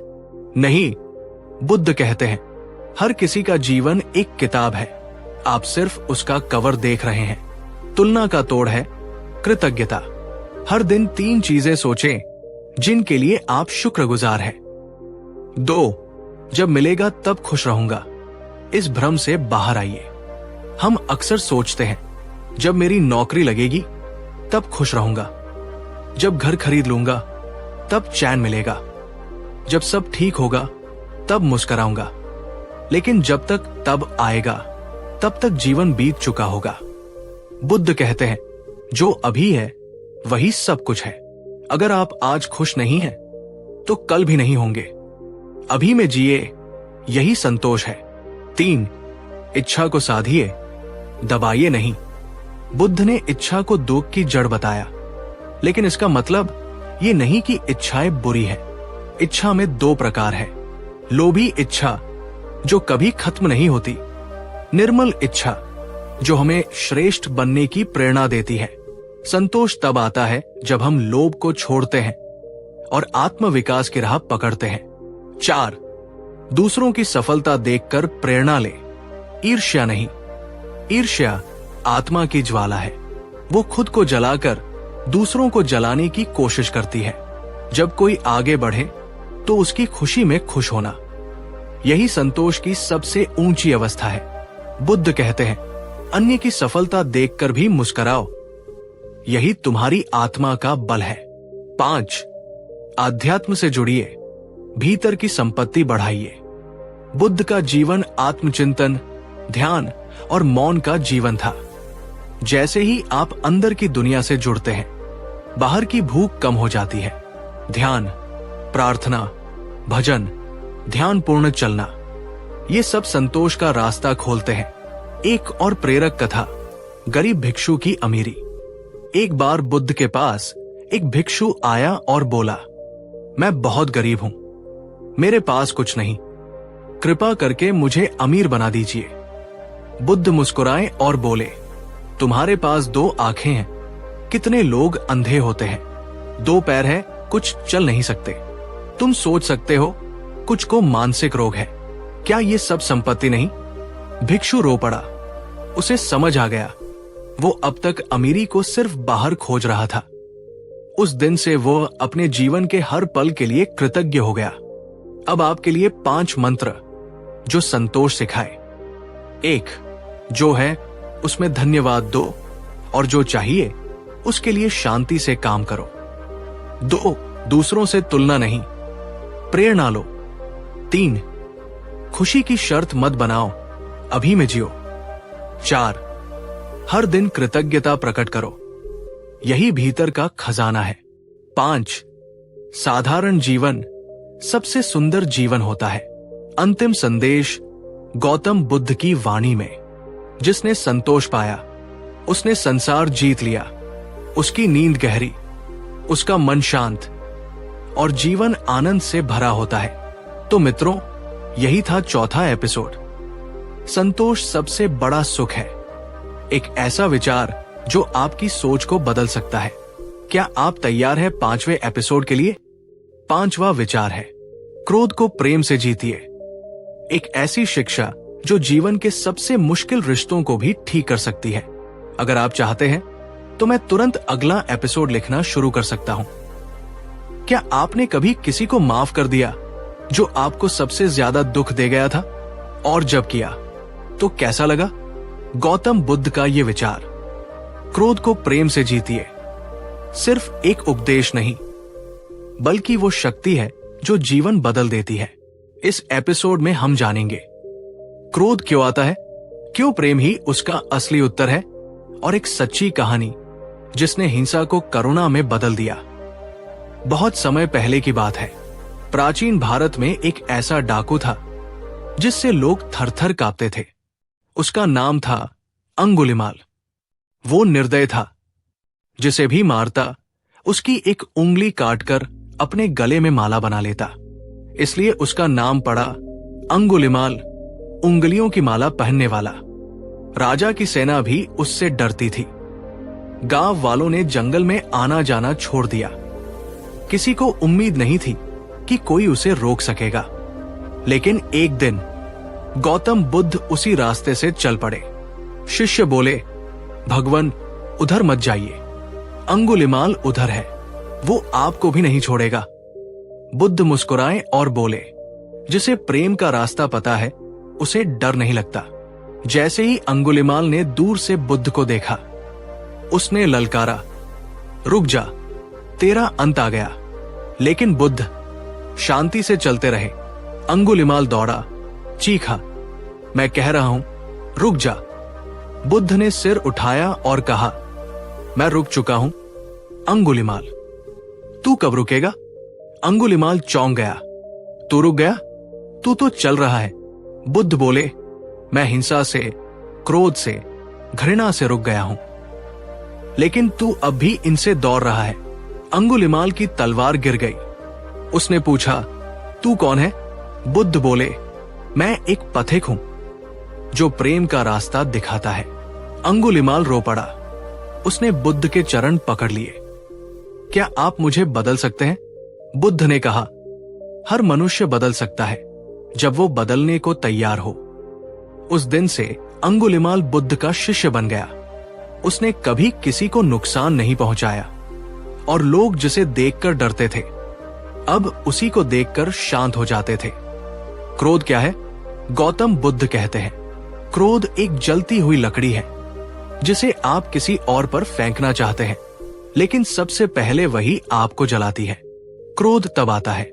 नहीं। बुद्ध कहते हैं, हर किसी का जीवन एक किताब है, आप सिर्फ उसका कवर देख रहे हैं। तुलना का तोड़ है कृतज्ञता। हर दिन 3 चीजें सोचें जिनके लिए आप शुक्रगुजार हैं। 2. जब मिलेगा तब खुश रहूंगा। इस भ्रम से बाहर आइए। हम अक्सर सोचते हैं, जब मेरी नौकरी लगेगी तब खुश रहूंगा, जब घर खरीद लूंगा तब चैन मिलेगा, जब सब ठीक होगा तब मुस्कुराऊंगा। लेकिन जब तक तब आएगा, तब तक जीवन बीत चुका होगा। बुद्ध कहते हैं, जो अभी है वही सब कुछ है। अगर आप आज खुश नहीं हैं, तो कल भी नहीं होंगे। अभी में जिए, यही संतोष है। 3. इच्छा को साधिए, दबाइए नहीं। बुद्ध ने इच्छा को दुख की जड़ बताया, लेकिन इसका मतलब ये नहीं कि इच्छाएं बुरी है। इच्छा में 2 प्रकार है। लोभी इच्छा, जो कभी खत्म नहीं होती। निर्मल इच्छा, जो हमें श्रेष्ठ बनने की प्रेरणा देती है। संतोष तब आता है जब हम लोभ को छोड़ते हैं और आत्मविकास की राह पकड़ते हैं। 4. दूसरों की सफलता देखकर प्रेरणा ले, ईर्ष्या नहीं। ईर्ष्या आत्मा की ज्वाला है, वो खुद को जलाकर दूसरों को जलाने की कोशिश करती है। जब कोई आगे बढ़े तो उसकी खुशी में खुश होना, यही संतोष की सबसे ऊंची अवस्था है। बुद्ध कहते हैं, अन्य की सफलता देखकर भी मुस्कुराओ, यही तुम्हारी आत्मा का बल है। 5. आध्यात्म से जुड़िए, भीतर की संपत्ति बढ़ाइए। बुद्ध का जीवन आत्मचिंतन, ध्यान और मौन का जीवन था। जैसे ही आप अंदर की दुनिया से जुड़ते हैं, बाहर की भूख कम हो जाती है। ध्यान, प्रार्थना, भजन, ध्यानपूर्ण चलना, ये सब संतोष का रास्ता खोलते हैं। एक और प्रेरक कथा, गरीब भिक्षु की अमीरी। एक बार बुद्ध के पास एक भिक्षु आया और बोला, मैं बहुत गरीब हूं, मेरे पास कुछ नहीं, कृपा करके मुझे अमीर बना दीजिए। बुद्ध मुस्कुराए और बोले, तुम्हारे पास 2 आंखें हैं, कितने लोग अंधे होते हैं, 2 पैर है, कुछ चल नहीं सकते, तुम सोच सकते हो कुछ को मानसिक रोग है, क्या ये सब संपत्ति नहीं? भिक्षु रो पड़ा। उसे समझ आ गया, वो अब तक अमीरी को सिर्फ बाहर खोज रहा था। उस दिन से वो अपने जीवन के हर पल के लिए कृतज्ञ हो गया। अब आपके लिए 5 मंत्र जो संतोष सिखाए। 1, जो है उसमें धन्यवाद दो और जो चाहिए उसके लिए शांति से काम करो। 2, दूसरों से तुलना नहीं, प्रेरणा लो। 3, खुशी की शर्त मत बनाओ, अभी में जियो। 4, हर दिन कृतज्ञता प्रकट करो, यही भीतर का खजाना है। 5, साधारण जीवन सबसे सुंदर जीवन होता है। अंतिम संदेश गौतम बुद्ध की वाणी में। जिसने संतोष पाया उसने संसार जीत लिया, उसकी नींद गहरी, उसका मन शांत और जीवन आनंद से भरा होता है। तो मित्रों, यही था 4था एपिसोड। संतोष सबसे बड़ा सुख है, एक ऐसा विचार जो आपकी सोच को बदल सकता है। क्या आप तैयार हैं 5वें एपिसोड के लिए? 5वां विचार है, क्रोध को प्रेम से जीतिए। एक ऐसी शिक्षा जो जीवन के सबसे मुश्किल रिश्तों को भी ठीक कर सकती है। अगर आप चाहते हैं तो मैं तुरंत अगला एपिसोड लिखना शुरू कर सकता हूं। क्या आपने कभी किसी को माफ कर दिया जो आपको सबसे ज्यादा दुख दे गया था? और जब किया तो कैसा लगा? गौतम बुद्ध का ये विचार, क्रोध को प्रेम से जीतिए, सिर्फ एक उपदेश नहीं बल्कि वो शक्ति है जो जीवन बदल देती है। इस एपिसोड में हम जानेंगे क्रोध क्यों आता है, क्यों प्रेम ही उसका असली उत्तर है, और एक सच्ची कहानी जिसने हिंसा को करुणा में बदल दिया। बहुत समय पहले की बात है, प्राचीन भारत में एक ऐसा डाकू था जिससे लोग थर-थर कांपते थे। उसका नाम था अंगुलिमाल। वो निर्दय था, जिसे भी मारता उसकी एक उंगली काटकर अपने गले में माला बना लेता। इसलिए उसका नाम पड़ा अंगुलिमाल, उंगलियों की माला पहनने वाला। राजा की सेना भी उससे डरती थी। गांव वालों ने जंगल में आना जाना छोड़ दिया। किसी को उम्मीद नहीं थी कि कोई उसे रोक सकेगा। लेकिन एक दिन गौतम बुद्ध उसी रास्ते से चल पड़े। शिष्य बोले, भगवान उधर मत जाइए, अंगुलिमाल उधर है, वो आपको भी नहीं छोड़ेगा। बुद्ध मुस्कुराए और बोले, जिसे प्रेम का रास्ता पता है उसे डर नहीं लगता। जैसे ही अंगुलिमाल ने दूर से बुद्ध को देखा, उसने ललकारा, रुक जा, तेरा अंत आ गया। लेकिन बुद्ध शांति से चलते रहे। अंगुलिमाल दौड़ा, चीखा, मैं कह रहा हूं, रुक जा। बुद्ध ने सिर उठाया और कहा, मैं रुक चुका हूं। अंगुलिमाल, तू कब रुकेगा? अंगुलिमाल चौंक गया, तू रुक गया? तू तो चल रहा है। बुद्ध बोले, मैं हिंसा से, क्रोध से, घृणा से रुक गया हूं, लेकिन तू अब भी इनसे दौड़ रहा है। अंगुलिमाल की तलवार गिर गई। उसने पूछा, तू कौन है? बुद्ध बोले, मैं एक पथिक हूं जो प्रेम का रास्ता दिखाता है। अंगुलिमाल रो पड़ा। उसने बुद्ध के चरण पकड़ लिए। क्या आप मुझे बदल सकते हैं? बुद्ध ने कहा, हर मनुष्य बदल सकता है जब वो बदलने को तैयार हो। उस दिन से अंगुलिमाल बुद्ध का शिष्य बन गया। उसने कभी किसी को नुकसान नहीं पहुंचाया और लोग जिसे देखकर डरते थे अब उसी को देखकर शांत हो जाते थे। क्रोध क्या है? गौतम बुद्ध कहते हैं, क्रोध एक जलती हुई लकड़ी है जिसे आप किसी और पर फेंकना चाहते हैं, लेकिन सबसे पहले वही आपको जलाती है। क्रोध तब आता है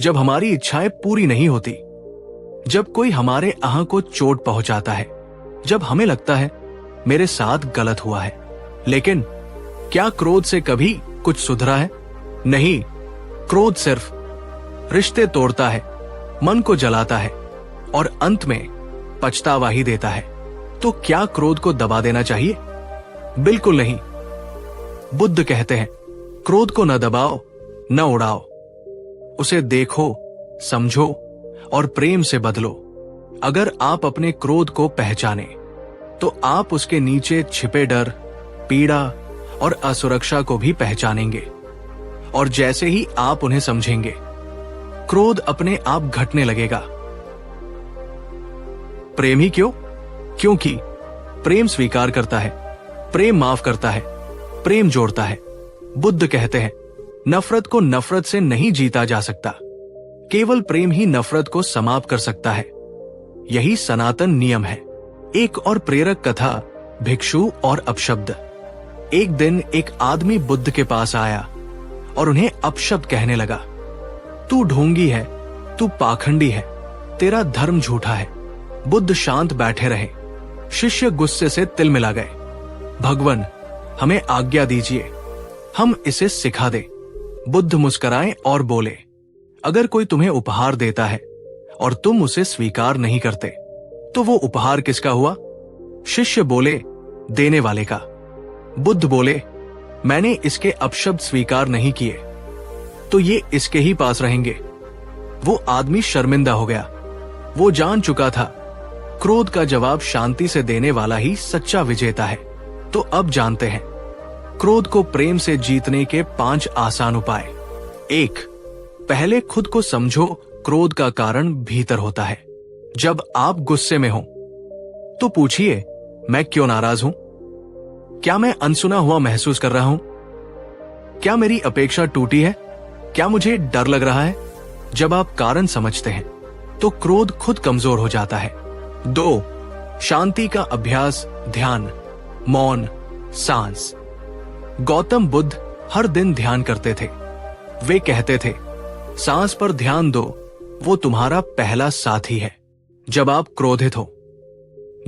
जब हमारी इच्छाएं पूरी नहीं होती, जब कोई हमारे आह को चोट पहुंचाता है, जब हमें लगता है मेरे साथ गलत हुआ है। लेकिन क्या क्रोध से कभी कुछ सुधरा है? नहीं, क्रोध सिर्फ रिश्ते तोड़ता है, मन को जलाता है और अंत में पछतावा ही देता है। तो क्या क्रोध को दबा देना चाहिए? बिल्कुल नहीं। बुद्ध कहते हैं, क्रोध को न दबाओ, न उड़ाओ। उसे देखो, समझो और प्रेम से बदलो। अगर आप अपने क्रोध को पहचाने तो आप उसके नीचे छिपे डर, पीड़ा और असुरक्षा को भी पहचानेंगे। और जैसे ही आप उन्हें समझेंगे, क्रोध अपने आप घटने लगेगा। प्रेम ही क्यों? क्योंकि प्रेम स्वीकार करता है, प्रेम माफ करता है, प्रेम जोड़ता है। बुद्ध कहते हैं, नफरत को नफरत से नहीं जीता जा सकता, केवल प्रेम ही नफरत को समाप्त कर सकता है। यही सनातन नियम है। एक और प्रेरक कथा, भिक्षु और अपशब्द। एक दिन एक आदमी बुद्ध के पास आया और उन्हें अपशब्द कहने लगा। तू ढोंगी है, तू पाखंडी है, तेरा धर्म झूठा है। बुद्ध शांत बैठे रहे। शिष्य गुस्से से तिल मिला गए। भगवान, हमें आज्ञा दीजिए, हम इसे सिखा दे। बुद्ध मुस्कुराए और बोले, अगर कोई तुम्हें उपहार देता है और तुम उसे स्वीकार नहीं करते, तो वो उपहार किसका हुआ? शिष्य बोले, देने वाले का। बुद्ध बोले, मैंने इसके अपशब्द स्वीकार नहीं किए, तो ये इसके ही पास रहेंगे। वो आदमी शर्मिंदा हो गया। वो जान चुका था, क्रोध का जवाब शांति से देने वाला ही सच्चा विजेता है। तो अब जानते हैं क्रोध को प्रेम से जीतने के 5 आसान उपाय। 1. पहले खुद को समझो, क्रोध का कारण भीतर होता है। जब आप गुस्से में हो तो पूछिए, मैं क्यों नाराज हूं? क्या मैं अनसुना हुआ महसूस कर रहा हूं? क्या मेरी अपेक्षा टूटी है? क्या मुझे डर लग रहा है? जब आप कारण समझते हैं तो क्रोध खुद कमजोर हो जाता है। 2. शांति का अभ्यास, ध्यान, मौन, सांस। गौतम बुद्ध हर दिन ध्यान करते थे। वे कहते थे, सांस पर ध्यान दो, वो तुम्हारा पहला साथी है। जब आप क्रोधित हो,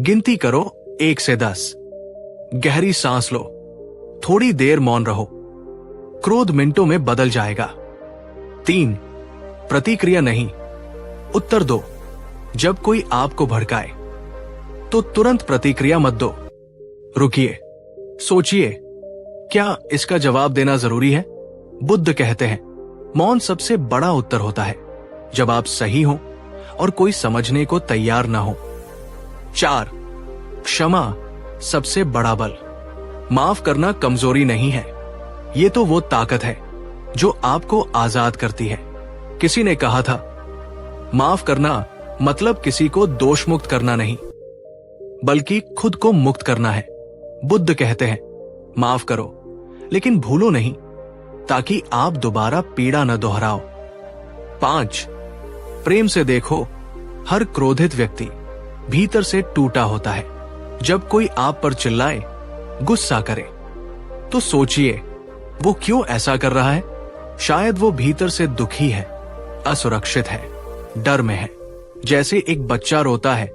गिनती करो 1 से 10। गहरी सांस लो, थोड़ी देर मौन रहो, क्रोध मिनटों में बदल जाएगा। 3. प्रतिक्रिया नहीं, उत्तर दो। जब कोई आपको भड़काए तो तुरंत प्रतिक्रिया मत दो। रुकिए, सोचिए, क्या इसका जवाब देना जरूरी है? बुद्ध कहते हैं, मौन सबसे बड़ा उत्तर होता है, जब आप सही हो और कोई समझने को तैयार ना हो। 4. क्षमा सबसे बड़ा बल। माफ करना कमजोरी नहीं है, ये तो वो ताकत है जो आपको आजाद करती है। किसी ने कहा था, माफ करना मतलब किसी को दोष मुक्त करना नहीं, बल्कि खुद को मुक्त करना है। बुद्ध कहते हैं, माफ करो लेकिन भूलो नहीं, ताकि आप दोबारा पीड़ा न दोहराओ। 5. प्रेम से देखो, हर क्रोधित व्यक्ति भीतर से टूटा होता है। जब कोई आप पर चिल्लाए, गुस्सा करे, तो सोचिए, वो क्यों ऐसा कर रहा है? शायद वो भीतर से दुखी है, असुरक्षित है, डर में है। जैसे एक बच्चा रोता है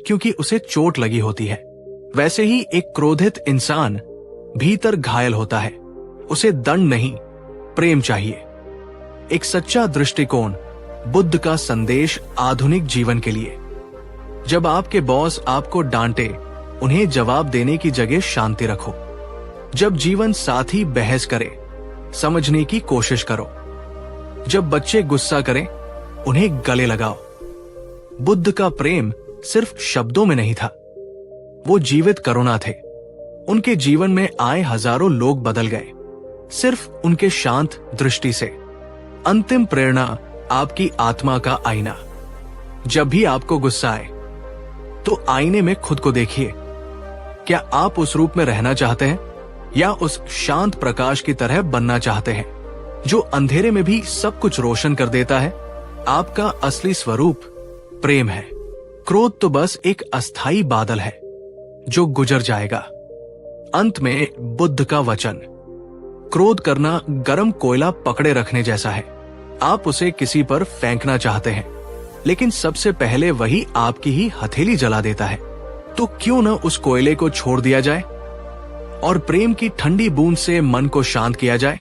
क्योंकि उसे चोट लगी होती है, वैसे ही एक क्रोधित इंसान भीतर घायल होता है। उसे दंड नहीं, प्रेम चाहिए। एक सच्चा दृष्टिकोण, बुद्ध का संदेश आधुनिक जीवन के लिए। जब आपके बॉस आपको डांटे, उन्हें जवाब देने की जगह शांति रखो। जब जीवन साथी बहस करे, समझने की कोशिश करो। जब बच्चे गुस्सा करें, उन्हें गले लगाओ। बुद्ध का प्रेम सिर्फ शब्दों में नहीं था, वो जीवित करुणा थे। उनके जीवन में आए हजारों लोग बदल गए, सिर्फ उनके शांत दृष्टि से। अंतिम प्रेरणा, आपकी आत्मा का आईना। जब भी आपको गुस्सा आए तो आईने में खुद को देखिए। क्या आप उस रूप में रहना चाहते हैं या उस शांत प्रकाश की तरह बनना चाहते हैं जो अंधेरे में भी सब कुछ रोशन कर देता है? आपका असली स्वरूप प्रेम है। क्रोध तो बस एक अस्थाई बादल है जो गुजर जाएगा। अंत में बुद्ध का वचन, क्रोध करना गर्म कोयला पकड़े रखने जैसा है। आप उसे किसी पर फेंकना चाहते हैं, लेकिन सबसे पहले वही आपकी ही हथेली जला देता है। तो क्यों न उस कोयले को छोड़ दिया जाए और प्रेम की ठंडी बूंद से मन को शांत किया जाए।